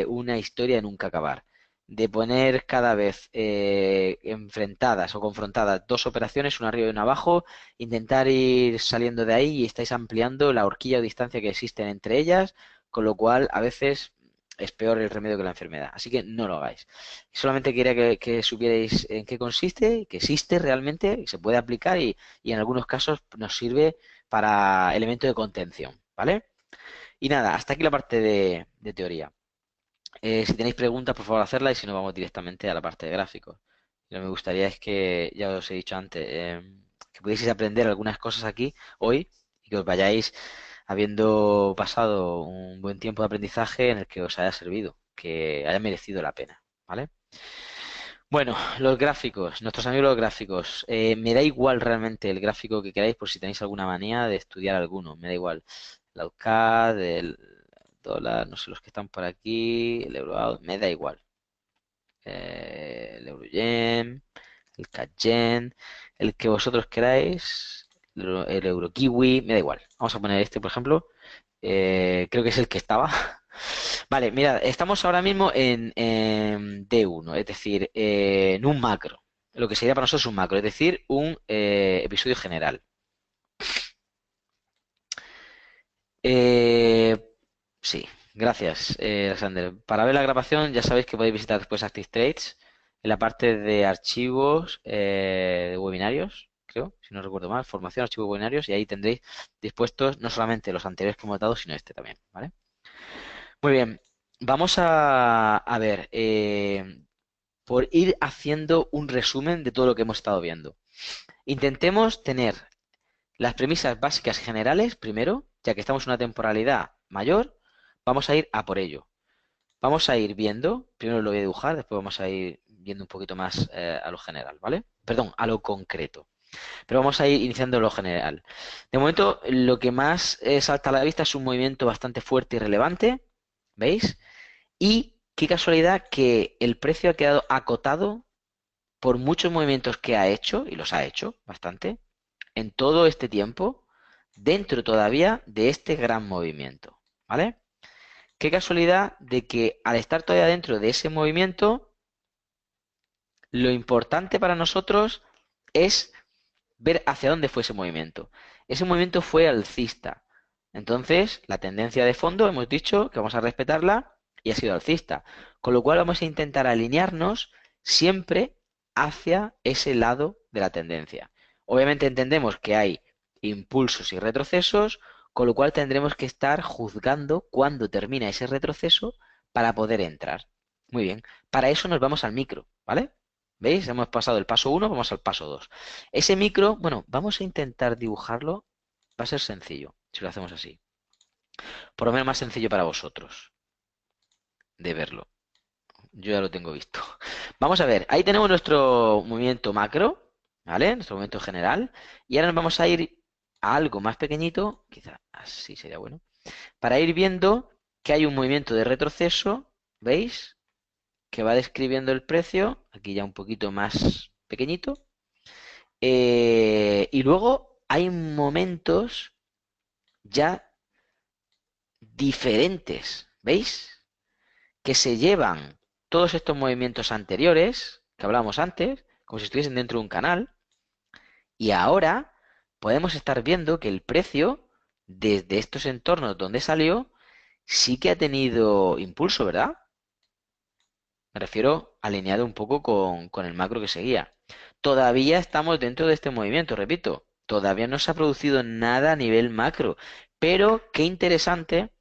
una historia de nunca acabar, de poner cada vez enfrentadas o confrontadas dos operaciones, una arriba y una abajo, intentar ir saliendo de ahí y estáis ampliando la horquilla o distancia que existen entre ellas, con lo cual a veces es peor el remedio que la enfermedad. Así que no lo hagáis. Solamente quería que supierais en qué consiste, que existe realmente, que se puede aplicar y en algunos casos nos sirve para elemento de contención, ¿vale? Y nada, hasta aquí la parte de teoría. Si tenéis preguntas, por favor, hacerlas y si no, vamos directamente a la parte de gráficos. Lo que me gustaría es que, ya os he dicho antes, que pudieseis aprender algunas cosas aquí hoy y que os vayáis habiendo pasado un buen tiempo de aprendizaje en el que os haya servido, que haya merecido la pena, ¿vale? Bueno, los gráficos, nuestros amigos los gráficos. Me da igual realmente el gráfico que queráis por si tenéis alguna manía de estudiar alguno. Me da igual. El AuCAD, el dólar, no sé los que están por aquí, el euro, me da igual. El Euroyen, el CADGen, el que vosotros queráis, el Eurokiwi, me da igual. Vamos a poner este, por ejemplo. Creo que es el que estaba. Vale, mira, estamos ahora mismo en D1, es decir, en un macro. Lo que sería para nosotros un macro, es decir, un episodio general. Eh, sí, gracias, Alexander. Para ver la grabación ya sabéis que podéis visitar después ActiveTrades en la parte de archivos de webinarios, creo, si no recuerdo mal, formación, archivos webinarios, y ahí tendréis dispuestos no solamente los anteriores que hemos dado, sino este también, ¿vale? Muy bien, vamos a ver, por ir haciendo un resumen de todo lo que hemos estado viendo. Intentemos tener las premisas básicas generales primero, ya que estamos en una temporalidad mayor, vamos a ir a por ello. Vamos a ir viendo, primero lo voy a dibujar, después vamos a ir viendo un poquito más a lo general, ¿vale? Perdón, a lo concreto. Pero vamos a ir iniciando lo general. De momento, lo que más salta a la vista es un movimiento bastante fuerte y relevante, ¿veis? Y qué casualidad que el precio ha quedado acotado por muchos movimientos que ha hecho, y los ha hecho bastante, en todo este tiempo, dentro todavía de este gran movimiento, ¿vale? Qué casualidad de que al estar todavía dentro de ese movimiento, lo importante para nosotros es ver hacia dónde fue ese movimiento. Ese movimiento fue alcista. Entonces, la tendencia de fondo, hemos dicho que vamos a respetarla y ha sido alcista. Con lo cual vamos a intentar alinearnos siempre hacia ese lado de la tendencia. Obviamente entendemos que hay impulsos y retrocesos, con lo cual tendremos que estar juzgando cuándo termina ese retroceso para poder entrar. Muy bien, para eso nos vamos al micro, ¿vale? ¿Veis? Hemos pasado el paso uno, vamos al paso 2. Ese micro, bueno, vamos a intentar dibujarlo. Va a ser sencillo si lo hacemos así. Por lo menos más sencillo para vosotros de verlo. Yo ya lo tengo visto. Vamos a ver, ahí tenemos nuestro movimiento macro, ¿vale? Nuestro movimiento general. Y ahora nos vamos a ir a algo más pequeñito, quizá así sería bueno, para ir viendo que hay un movimiento de retroceso, ¿veis? Que va describiendo el precio, aquí ya un poquito más pequeñito. Y luego hay momentos ya diferentes, ¿veis? Que se llevan todos estos movimientos anteriores que hablábamos antes, como si estuviesen dentro de un canal, y ahora podemos estar viendo que el precio desde estos entornos donde salió sí que ha tenido impulso, ¿verdad? Me refiero alineado un poco con el macro que seguía. Todavía estamos dentro de este movimiento, repito, todavía no se ha producido nada a nivel macro, pero qué interesante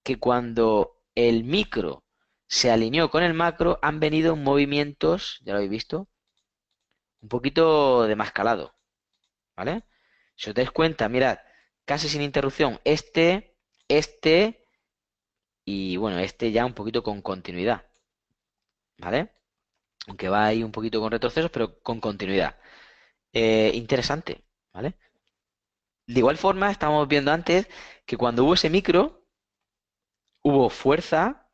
que cuando el micro se alineó con el macro han venido movimientos, ya lo habéis visto, un poquito de más calado, ¿vale? Si os dais cuenta, mirad, casi sin interrupción, este y bueno, este ya un poquito con continuidad, ¿vale? Aunque va ahí un poquito con retrocesos, pero con continuidad. Interesante, ¿vale? De igual forma, estábamos viendo antes que cuando hubo ese micro, hubo fuerza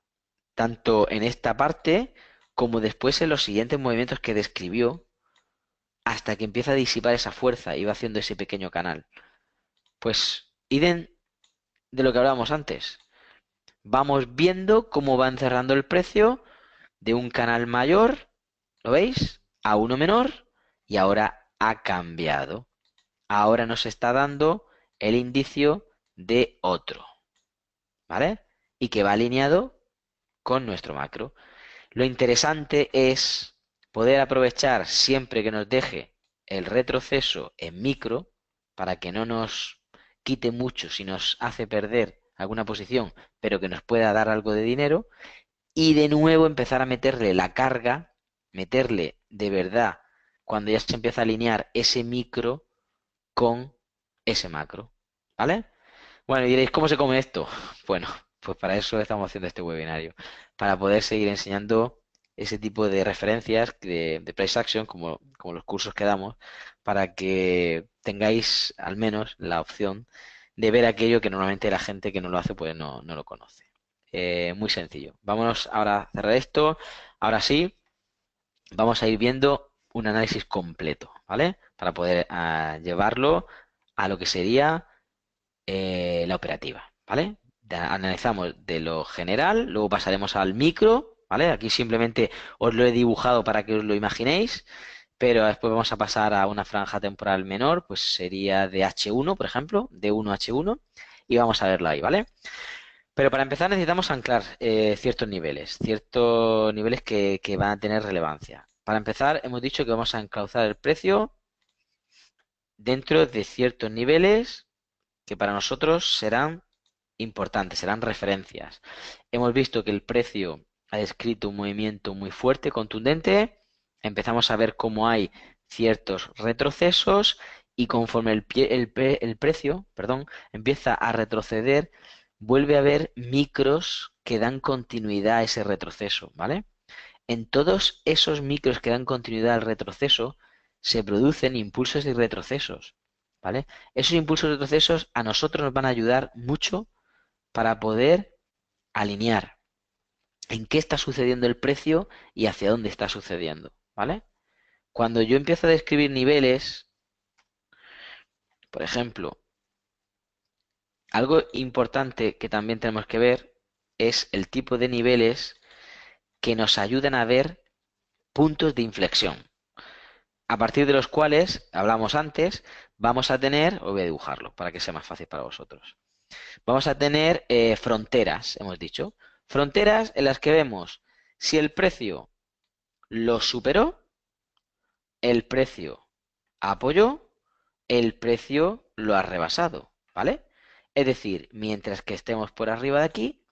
tanto en esta parte como después en los siguientes movimientos que describió, hasta que empieza a disipar esa fuerza y va haciendo ese pequeño canal. Pues, idem de lo que hablábamos antes. Vamos viendo cómo va encerrando el precio de un canal mayor, ¿lo veis? A uno menor y ahora ha cambiado. Ahora nos está dando el indicio de otro, ¿vale? Y que va alineado con nuestro macro. Lo interesante es poder aprovechar siempre que nos deje el retroceso en micro para que no nos quite mucho si nos hace perder alguna posición, pero que nos pueda dar algo de dinero. y de nuevo empezar a meterle la carga, meterle de verdad, cuando ya se empieza a alinear ese micro con ese macro, ¿vale? Bueno, y diréis, ¿cómo se come esto? Bueno, pues para eso estamos haciendo este webinario, para poder seguir enseñando ese tipo de referencias de Price Action, como los cursos que damos, para que tengáis al menos la opción de ver aquello que normalmente la gente que no lo hace pues no lo conoce. Muy sencillo. Vámonos ahora a cerrar esto. Ahora sí, vamos a ir viendo un análisis completo, ¿vale? Para poder llevarlo a lo que sería la operativa, ¿vale? Analizamos de lo general, luego pasaremos al micro, ¿vale? Aquí simplemente os lo he dibujado para que os lo imaginéis, pero después vamos a pasar a una franja temporal menor, pues sería de H1, por ejemplo, de 1 a H1, y vamos a verlo ahí, ¿vale? Pero para empezar necesitamos anclar ciertos niveles que van a tener relevancia. Para empezar, hemos dicho que vamos a enclauzar el precio dentro de ciertos niveles que para nosotros serán importantes, serán referencias. Hemos visto que el precio ha descrito un movimiento muy fuerte, contundente. Empezamos a ver cómo hay ciertos retrocesos y conforme el precio, perdón, empieza a retroceder, vuelve a haber micros que dan continuidad a ese retroceso, ¿vale? En todos esos micros que dan continuidad al retroceso se producen impulsos y retrocesos, ¿vale? Esos impulsos y retrocesos a nosotros nos van a ayudar mucho para poder alinear en qué está sucediendo el precio y hacia dónde está sucediendo, ¿vale? Cuando yo empiezo a describir niveles, por ejemplo, algo importante que también tenemos que ver es el tipo de niveles que nos ayudan a ver puntos de inflexión, a partir de los cuales, hablamos antes, vamos a tener, os voy a dibujarlo para que sea más fácil para vosotros. Vamos a tener fronteras, hemos dicho. Fronteras en las que vemos si el precio lo superó, el precio apoyó, el precio lo ha rebasado, ¿vale? Es decir, mientras que estemos por arriba de aquí,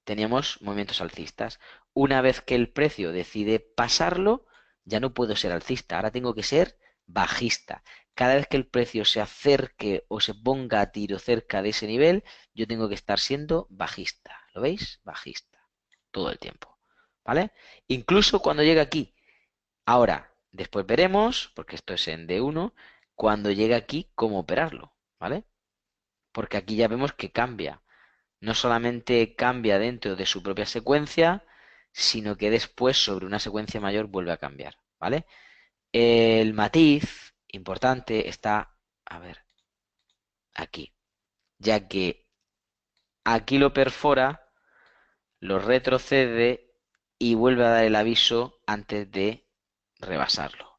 teníamos movimientos alcistas. Una vez que el precio decide pasarlo, ya no puedo ser alcista, ahora tengo que ser bajista. Cada vez que el precio se acerque o se ponga a tiro cerca de ese nivel, yo tengo que estar siendo bajista. ¿Lo veis? Bajista. Todo el tiempo. ¿Vale? Incluso cuando llega aquí. Ahora, después veremos, porque esto es en D1, cuando llegue aquí, cómo operarlo. ¿Vale? Porque aquí ya vemos que cambia. No solamente cambia dentro de su propia secuencia, sino que después sobre una secuencia mayor vuelve a cambiar, ¿vale? El matiz importante está, a ver, aquí, ya que aquí lo perfora, lo retrocede y vuelve a dar el aviso antes de rebasarlo.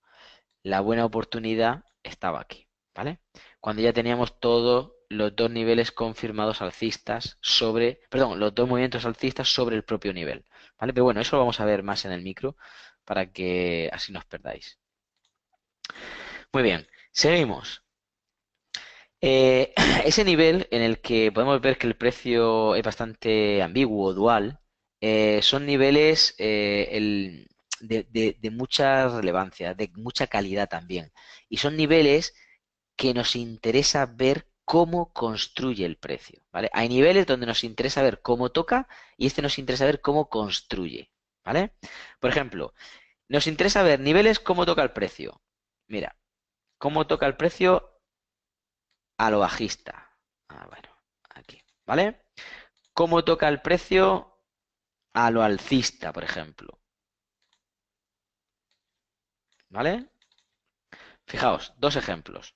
La buena oportunidad estaba aquí, ¿vale? Cuando ya teníamos todos los dos niveles confirmados alcistas sobre, perdón, los dos movimientos alcistas sobre el propio nivel, ¿vale? Pero bueno, eso lo vamos a ver más en el micro para que así no os perdáis. Muy bien, seguimos. Ese nivel en el que podemos ver que el precio es bastante ambiguo, dual, son niveles de mucha relevancia, de mucha calidad también. Y son niveles que nos interesa ver cómo construye el precio, ¿vale? Hay niveles donde nos interesa ver cómo toca y este nos interesa ver cómo construye, ¿vale? Por ejemplo, nos interesa ver niveles cómo toca el precio. Mira, cómo toca el precio a lo bajista. Ah, bueno, aquí, ¿vale? Cómo toca el precio a lo alcista, por ejemplo, ¿vale? Fijaos, dos ejemplos.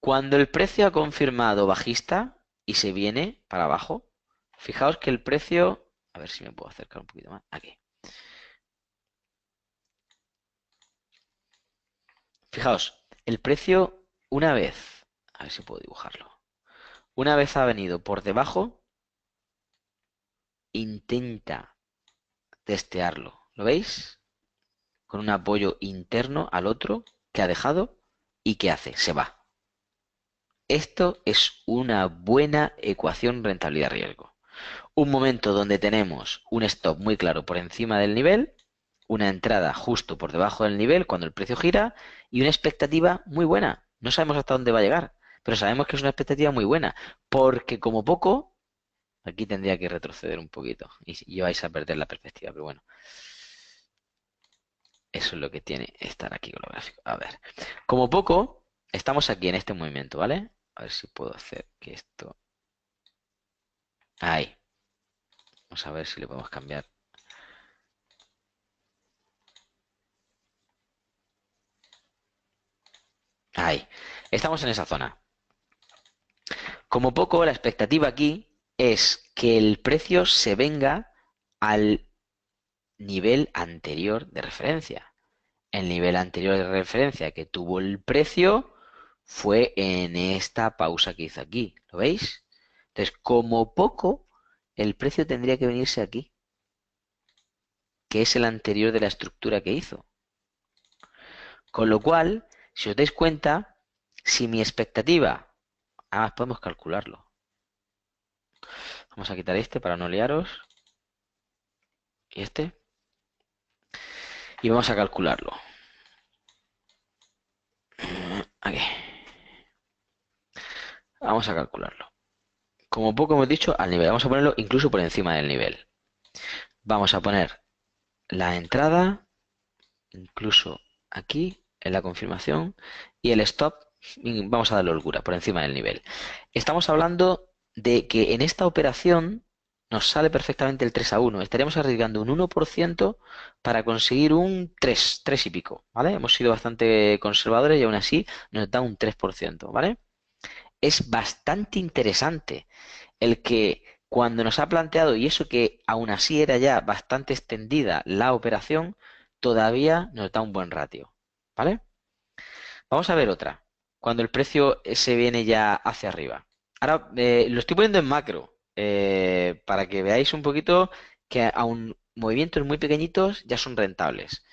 Cuando el precio ha confirmado bajista y se viene para abajo, fijaos que el precio, a ver si me puedo acercar un poquito más, aquí. Fijaos, el precio una vez, a ver si puedo dibujarlo, una vez ha venido por debajo, intenta testearlo, ¿lo veis? Con un apoyo interno al otro que ha dejado y ¿qué hace? Se va. Esto es una buena ecuación rentabilidad-riesgo. Un momento donde tenemos un stop muy claro por encima del nivel, una entrada justo por debajo del nivel cuando el precio gira y una expectativa muy buena. No sabemos hasta dónde va a llegar, pero sabemos que es una expectativa muy buena, porque como poco, aquí tendría que retroceder un poquito y vais a perder la perspectiva, pero bueno, eso es lo que tiene estar aquí con lo gráfico. A ver, como poco, estamos aquí en este movimiento, ¿vale? A ver si puedo hacer que esto... Ahí. Vamos a ver si le podemos cambiar. Ahí. Estamos en esa zona. Como poco, la expectativa aquí es que el precio se venga al nivel anterior de referencia. El nivel anterior de referencia que tuvo el precio fue en esta pausa que hizo aquí. ¿Lo veis? Entonces, como poco, el precio tendría que venirse aquí, que es el anterior de la estructura que hizo. Con lo cual, si os dais cuenta, si mi expectativa, además podemos calcularlo. Vamos a quitar este para no liaros. Y este. Y vamos a calcularlo. Aquí. Vamos a calcularlo. Como poco hemos dicho, al nivel. Vamos a ponerlo incluso por encima del nivel. Vamos a poner la entrada, incluso aquí, en la confirmación, y el stop, vamos a darle holgura, por encima del nivel. Estamos hablando de que en esta operación nos sale perfectamente el 3-1. Estaríamos arriesgando un 1% para conseguir un 3 y pico, ¿vale? Hemos sido bastante conservadores y aún así nos da un 3%, ¿vale? Es bastante interesante el que cuando nos ha planteado, y eso que aún así era ya bastante extendida la operación, todavía nos da un buen ratio, ¿vale? Vamos a ver otra, cuando el precio se viene ya hacia arriba. Ahora lo estoy poniendo en macro, para que veáis un poquito que aun movimientos muy pequeñitos ya son rentables,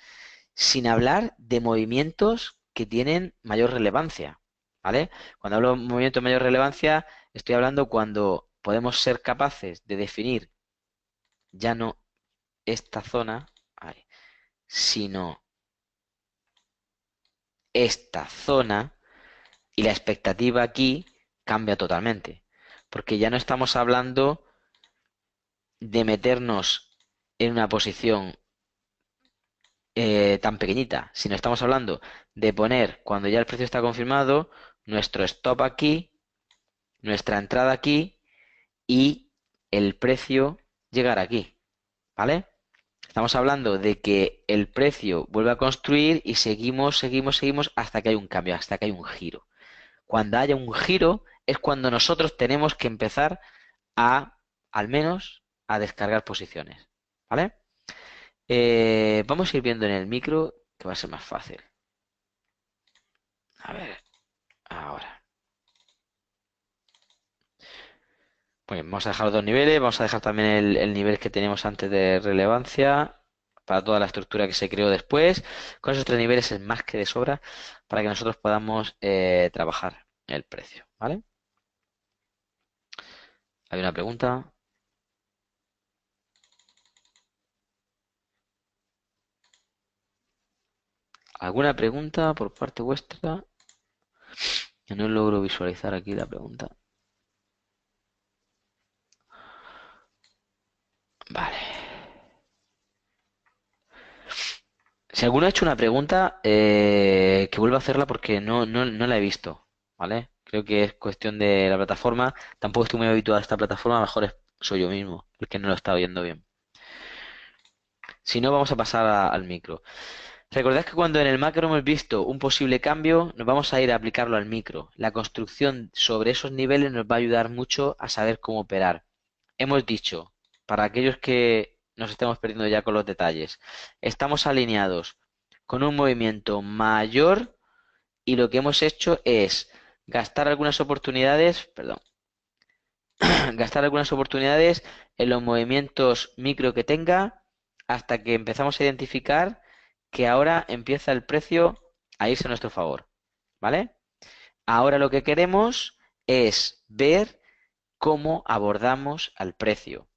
sin hablar de movimientos que tienen mayor relevancia, ¿vale? Cuando hablo de movimientos de mayor relevancia, estoy hablando cuando podemos ser capaces de definir ya no esta zona, ay, sino esta zona y la expectativa aquí cambia totalmente, porque ya no estamos hablando de meternos en una posición tan pequeñita, sino estamos hablando de poner, cuando ya el precio está confirmado, nuestro stop aquí, nuestra entrada aquí y el precio llegar aquí, ¿vale? Estamos hablando de que el precio vuelve a construir y seguimos hasta que hay un cambio, hasta que hay un giro. Cuando haya un giro es cuando nosotros tenemos que empezar a, al menos, a descargar posiciones, ¿vale? Vamos a ir viendo en el micro que va a ser más fácil. A ver, ahora. Pues vamos a dejar los dos niveles, vamos a dejar también el nivel que teníamos antes de relevancia para toda la estructura que se creó después. Con esos tres niveles es más que de sobra para que nosotros podamos trabajar el precio, ¿vale? ¿Hay una pregunta? ¿Alguna pregunta por parte vuestra? Que no logro visualizar aquí la pregunta. Vale. Si alguno ha hecho una pregunta, que vuelva a hacerla porque no la he visto, ¿vale? Creo que es cuestión de la plataforma. Tampoco estoy muy habituado a esta plataforma, mejor soy yo mismo el que no lo está oyendo bien. Si no, vamos a pasar al micro. Recordad que cuando en el macro hemos visto un posible cambio, nos vamos a ir a aplicarlo al micro. La construcción sobre esos niveles nos va a ayudar mucho a saber cómo operar. Hemos dicho, para aquellos que nos estemos perdiendo ya con los detalles, estamos alineados con un movimiento mayor y lo que hemos hecho es gastar algunas oportunidades, perdón, gastar algunas oportunidades en los movimientos micro que tenga hasta que empezamos a identificar que ahora empieza el precio a irse a nuestro favor, ¿vale? Ahora lo que queremos es ver cómo abordamos al precio.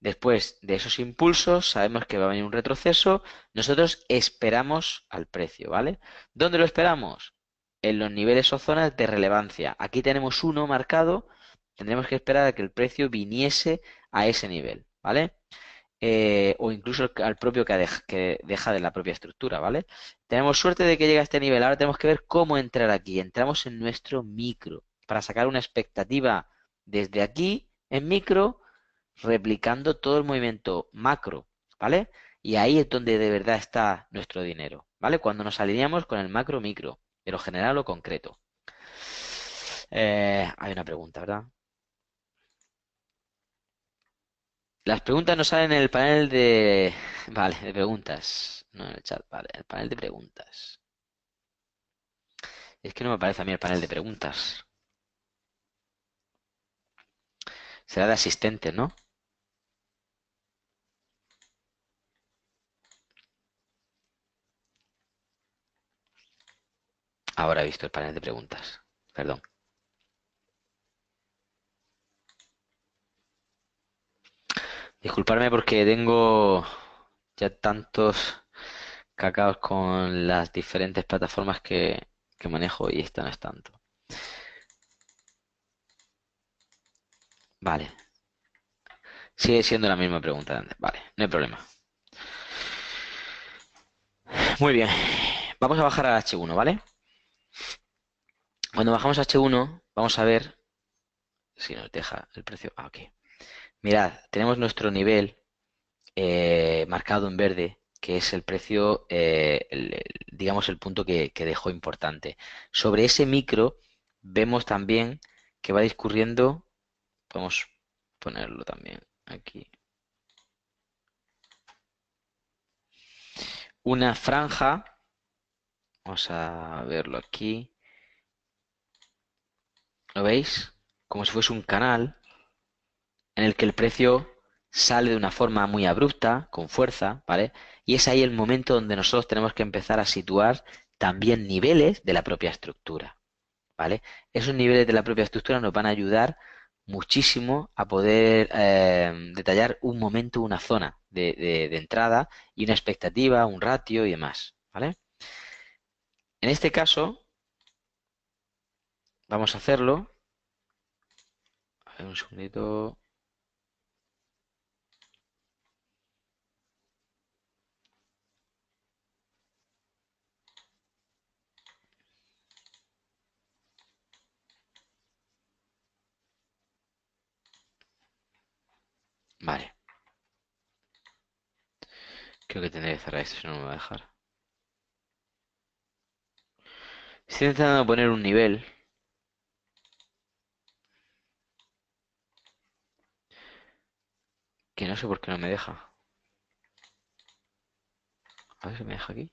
Después de esos impulsos, sabemos que va a venir un retroceso. Nosotros esperamos al precio, ¿vale? ¿Dónde lo esperamos? En los niveles o zonas de relevancia. Aquí tenemos uno marcado. Tendremos que esperar a que el precio viniese a ese nivel, ¿vale? O incluso al propio que deja de la propia estructura, ¿vale? Tenemos suerte de que llegue a este nivel. Ahora tenemos que ver cómo entrar aquí. Entramos en nuestro micro para sacar una expectativa desde aquí en micro, replicando todo el movimiento macro, ¿vale? Y ahí es donde de verdad está nuestro dinero, ¿vale? Cuando nos alineamos con el macro micro, de lo general o concreto. Hay una pregunta, ¿verdad? Las preguntas no salen en el panel de... Vale, de preguntas. No en el chat, vale. El panel de preguntas. Es que no me aparece a mí el panel de preguntas. Será de asistente, ¿no? Ahora he visto el panel de preguntas. Perdón. Disculparme porque tengo ya tantos cacaos con las diferentes plataformas que manejo y esta no es tanto. Vale. Sigue siendo la misma pregunta de antes. Vale, no hay problema. Muy bien. Vamos a bajar al H1, ¿vale? Cuando bajamos a H1, vamos a ver si nos deja el precio. Ah, ok. Mirad, tenemos nuestro nivel marcado en verde, que es el precio, digamos, el punto que dejó importante. Sobre ese micro vemos también que va discurriendo, podemos ponerlo también aquí, una franja, vamos a verlo aquí, ¿lo veis? Como si fuese un canal en el que el precio sale de una forma muy abrupta, con fuerza, ¿vale? Y es ahí el momento donde nosotros tenemos que empezar a situar también niveles de la propia estructura, ¿vale? Esos niveles de la propia estructura nos van a ayudar muchísimo a poder detallar un momento, una zona de entrada y una expectativa, un ratio y demás, ¿vale? En este caso, vamos a hacerlo. A ver, un segundito. Vale. Creo que tendré que cerrar esto, si no me va a dejar. Estoy intentando poner un nivel que no sé por qué no me deja. A ver si me deja aquí.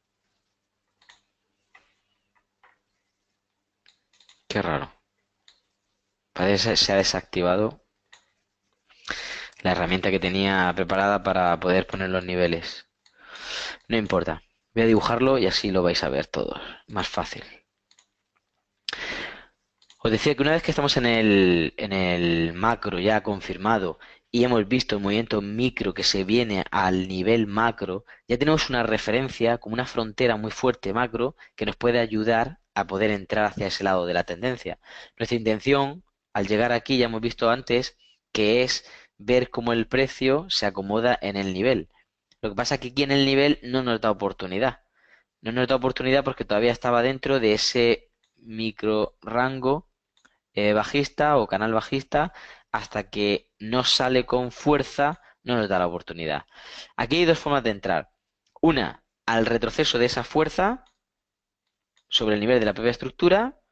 Qué raro. Parece que se ha desactivado la herramienta que tenía preparada para poder poner los niveles. No importa. Voy a dibujarlo y así lo vais a ver todos. Más fácil. Os decía que una vez que estamos en el macro ya confirmado y hemos visto el movimiento micro que se viene al nivel macro, ya tenemos una referencia como una frontera muy fuerte macro que nos puede ayudar a poder entrar hacia ese lado de la tendencia. Nuestra intención, al llegar aquí, ya hemos visto antes, que es ver cómo el precio se acomoda en el nivel. Lo que pasa es que aquí en el nivel no nos da oportunidad. No nos da oportunidad porque todavía estaba dentro de ese micro rango bajista o canal bajista hasta que no sale con fuerza, no nos da la oportunidad. Aquí hay dos formas de entrar. Una, al retroceso de esa fuerza sobre el nivel de la propia estructura,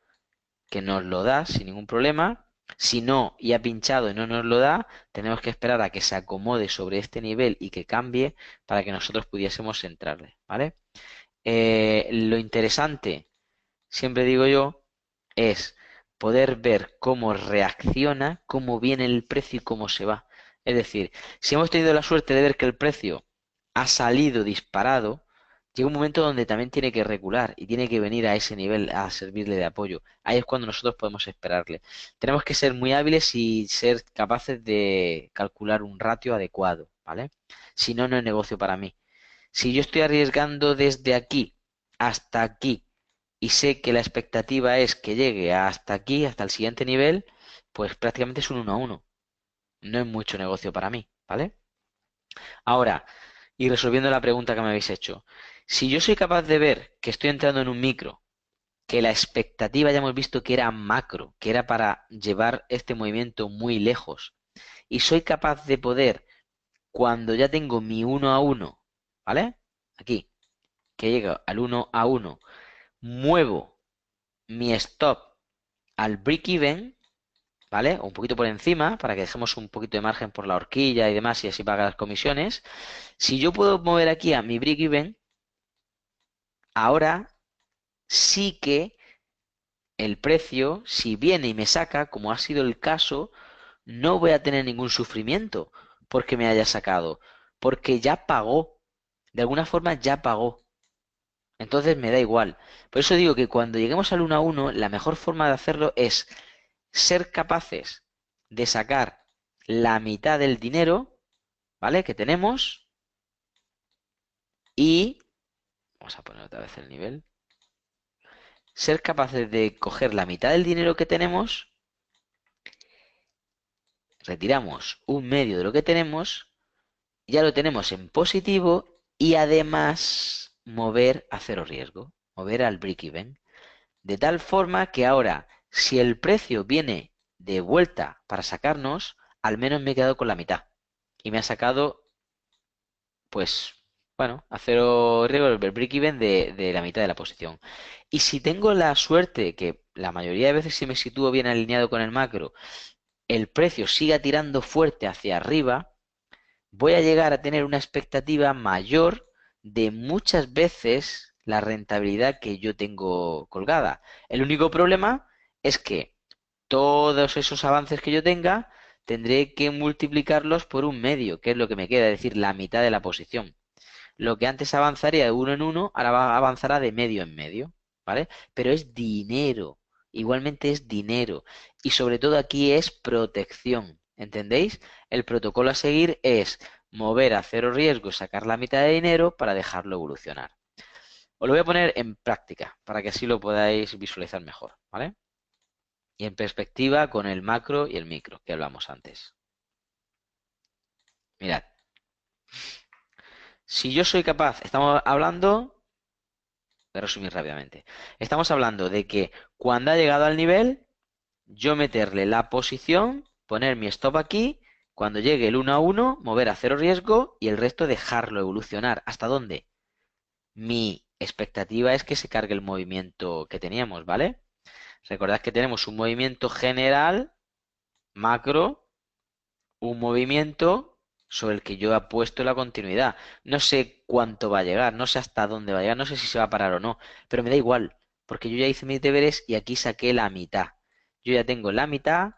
que nos lo da sin ningún problema. Si no, y ha pinchado y no nos lo da, tenemos que esperar a que se acomode sobre este nivel y que cambie para que nosotros pudiésemos entrarle, ¿vale? Lo interesante, siempre digo yo, es poder ver cómo reacciona, cómo viene el precio y cómo se va. Es decir, si hemos tenido la suerte de ver que el precio ha salido disparado, llega un momento donde también tiene que recular y tiene que venir a ese nivel a servirle de apoyo. Ahí es cuando nosotros podemos esperarle. Tenemos que ser muy hábiles y ser capaces de calcular un ratio adecuado, ¿vale? Si no, no es negocio para mí. Si yo estoy arriesgando desde aquí hasta aquí y sé que la expectativa es que llegue hasta aquí, hasta el siguiente nivel, pues prácticamente es un 1 a 1. No es mucho negocio para mí, ¿vale? Ahora, y resolviendo la pregunta que me habéis hecho, si yo soy capaz de ver que estoy entrando en un micro, que la expectativa ya hemos visto que era macro, que era para llevar este movimiento muy lejos, y soy capaz de poder, cuando ya tengo mi 1 a 1, ¿vale? Aquí, que llega al 1 a 1, muevo mi stop al break-even, ¿vale? O un poquito por encima, para que dejemos un poquito de margen por la horquilla y demás, y así pagar las comisiones. Si yo puedo mover aquí a mi break-even, ahora sí que el precio, si viene y me saca, como ha sido el caso, no voy a tener ningún sufrimiento porque me haya sacado, porque ya pagó, de alguna forma ya pagó. Entonces me da igual. Por eso digo que cuando lleguemos al 1 a 1, la mejor forma de hacerlo es ser capaces de sacar la mitad del dinero, ¿vale? Que tenemos y, vamos a poner otra vez el nivel, ser capaces de coger la mitad del dinero que tenemos, retiramos un medio de lo que tenemos, ya lo tenemos en positivo y además mover a cero riesgo, mover al break-even. De tal forma que ahora, si el precio viene de vuelta para sacarnos, al menos me he quedado con la mitad. Y me ha sacado, pues, bueno, a cero riesgo el break-even de la mitad de la posición. Y si tengo la suerte, que la mayoría de veces si me sitúo bien alineado con el macro, el precio siga tirando fuerte hacia arriba, voy a llegar a tener una expectativa mayor de muchas veces la rentabilidad que yo tengo colgada. El único problema es que todos esos avances que yo tenga tendré que multiplicarlos por un medio, que es lo que me queda, es decir, la mitad de la posición. Lo que antes avanzaría de 1 en 1, ahora avanzará de medio en medio, ¿vale? Pero es dinero, igualmente es dinero. Y sobre todo aquí es protección, ¿entendéis? El protocolo a seguir es mover a cero riesgo, sacar la mitad de dinero para dejarlo evolucionar. Os lo voy a poner en práctica para que así lo podáis visualizar mejor, ¿vale? Y en perspectiva con el macro y el micro que hablamos antes. Mirad, si yo soy capaz, estamos hablando, voy a resumir rápidamente, estamos hablando de que cuando ha llegado al nivel, yo meterle la posición, poner mi stop aquí, cuando llegue el 1 a 1, mover a cero riesgo y el resto dejarlo evolucionar. ¿Hasta dónde? Mi expectativa es que se cargue el movimiento que teníamos, ¿vale? Recordad que tenemos un movimiento general, macro, un movimiento sobre el que yo apuesto la continuidad. No sé cuánto va a llegar, no sé hasta dónde va a llegar, no sé si se va a parar o no, pero me da igual, porque yo ya hice mis deberes y aquí saqué la mitad. Yo ya tengo la mitad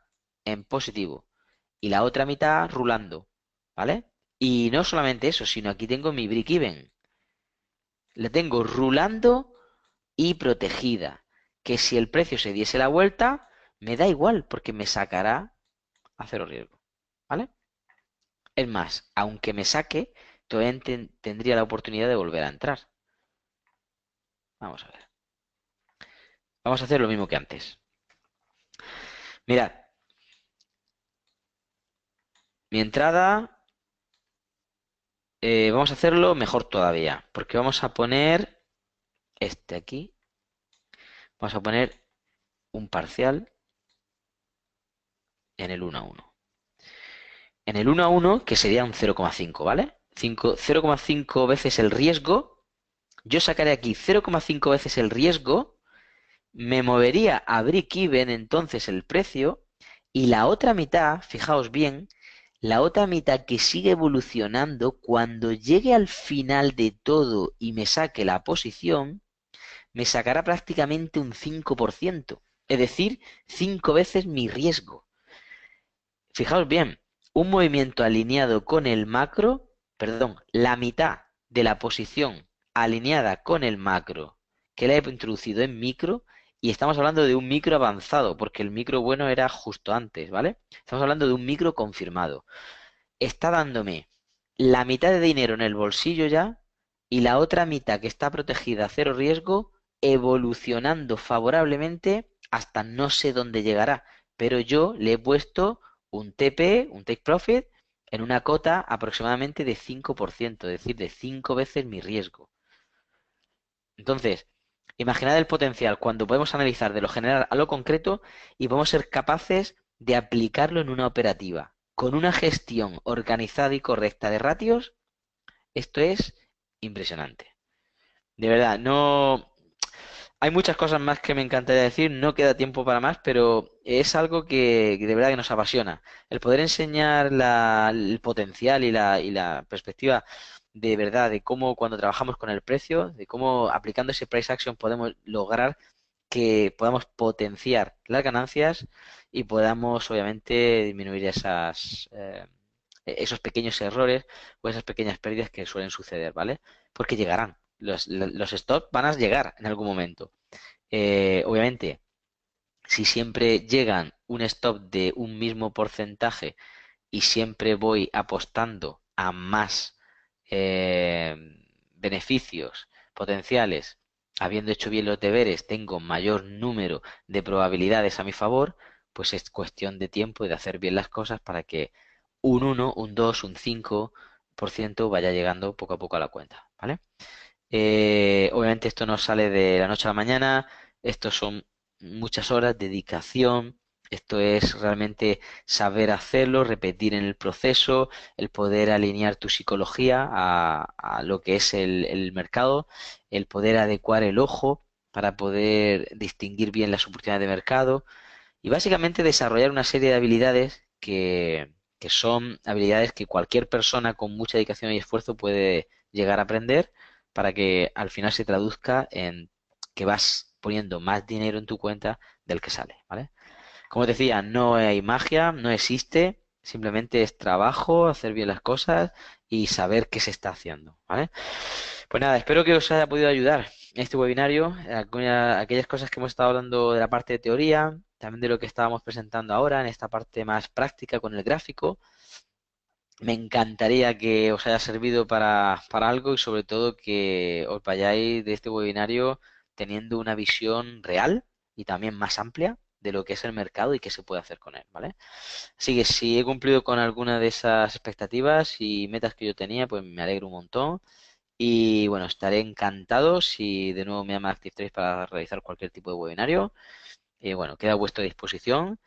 en positivo y la otra mitad rulando, ¿vale? Y no solamente eso, sino aquí tengo mi break-even. La tengo rulando y protegida, que si el precio se diese la vuelta, me da igual, porque me sacará a cero riesgo, ¿vale? Es más, aunque me saque, todavía tendría la oportunidad de volver a entrar. Vamos a ver. Vamos a hacer lo mismo que antes. Mirad, mi entrada, vamos a hacerlo mejor todavía, porque vamos a poner este aquí. Vamos a poner un parcial en el 1 a 1. En el 1 a 1, que sería un 0,5, ¿vale? 0,5 veces el riesgo. Yo sacaré aquí 0,5 veces el riesgo, me movería a break-even entonces el precio y la otra mitad, fijaos bien, la otra mitad que sigue evolucionando, cuando llegue al final de todo y me saque la posición, me sacará prácticamente un 5%, es decir, 5 veces mi riesgo. Fijaos bien, un movimiento alineado con el macro, perdón, la mitad de la posición alineada con el macro que le he introducido en micro y estamos hablando de un micro avanzado, porque el micro bueno era justo antes, ¿vale? Estamos hablando de un micro confirmado. Está dándome la mitad de dinero en el bolsillo ya y la otra mitad que está protegida a cero riesgo evolucionando favorablemente hasta no sé dónde llegará, pero yo le he puesto un TP, un take profit, en una cota aproximadamente de 5%, es decir, de 5 veces mi riesgo. Entonces, imaginad el potencial cuando podemos analizar de lo general a lo concreto y podemos ser capaces de aplicarlo en una operativa. Con una gestión organizada y correcta de ratios, esto es impresionante. De verdad, no... Hay muchas cosas más que me encantaría decir, no queda tiempo para más, pero es algo que de verdad que nos apasiona. El poder enseñar el potencial y la perspectiva de verdad de cómo cuando trabajamos con el precio, de cómo aplicando ese price action podemos lograr que podamos potenciar las ganancias y podamos obviamente disminuir esos pequeños errores o esas pequeñas pérdidas que suelen suceder, ¿vale? Porque llegarán. Los stops van a llegar en algún momento. Obviamente, si siempre llegan un stop de un mismo porcentaje y siempre voy apostando a más eh, beneficios potenciales, habiendo hecho bien los deberes, tengo mayor número de probabilidades a mi favor, pues es cuestión de tiempo y de hacer bien las cosas para que un 1, un 2, un 5% vaya llegando poco a poco a la cuenta, ¿vale? Obviamente esto no sale de la noche a la mañana, esto son muchas horas, dedicación, esto es realmente saber hacerlo, repetir en el proceso, el poder alinear tu psicología a lo que es el mercado, el poder adecuar el ojo para poder distinguir bien las oportunidades de mercado y básicamente desarrollar una serie de habilidades que son habilidades que cualquier persona con mucha dedicación y esfuerzo puede llegar a aprender para que al final se traduzca en que vas poniendo más dinero en tu cuenta del que sale, ¿vale? Como te decía, no hay magia, no existe, simplemente es trabajo, hacer bien las cosas y saber qué se está haciendo, ¿vale? Pues nada, espero que os haya podido ayudar en este webinario, aquellas cosas que hemos estado hablando de la parte de teoría, también de lo que estábamos presentando ahora en esta parte más práctica con el gráfico. Me encantaría que os haya servido para algo y sobre todo que os vayáis de este webinario teniendo una visión real y también más amplia de lo que es el mercado y qué se puede hacer con él, ¿vale? Así que si he cumplido con alguna de esas expectativas y metas que yo tenía, pues me alegro un montón. Y bueno, estaré encantado si de nuevo me llama Active3 para realizar cualquier tipo de webinario. Y bueno, queda a vuestra disposición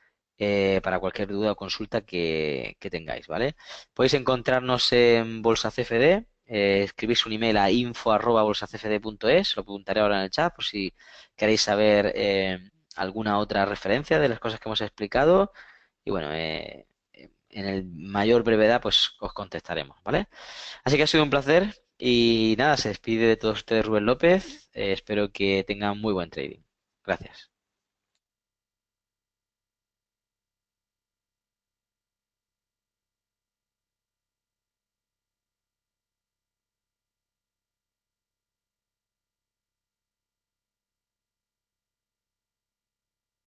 para cualquier duda o consulta que tengáis, ¿vale? Podéis encontrarnos en Bolsa CFD, escribís un email a info@bolsacfd.es, lo preguntaré ahora en el chat por si queréis saber alguna otra referencia de las cosas que hemos explicado. Y bueno, en el mayor brevedad pues os contestaremos, ¿vale? Así que ha sido un placer y nada, se despide de todos ustedes Rubén López. Espero que tengan muy buen trading. Gracias.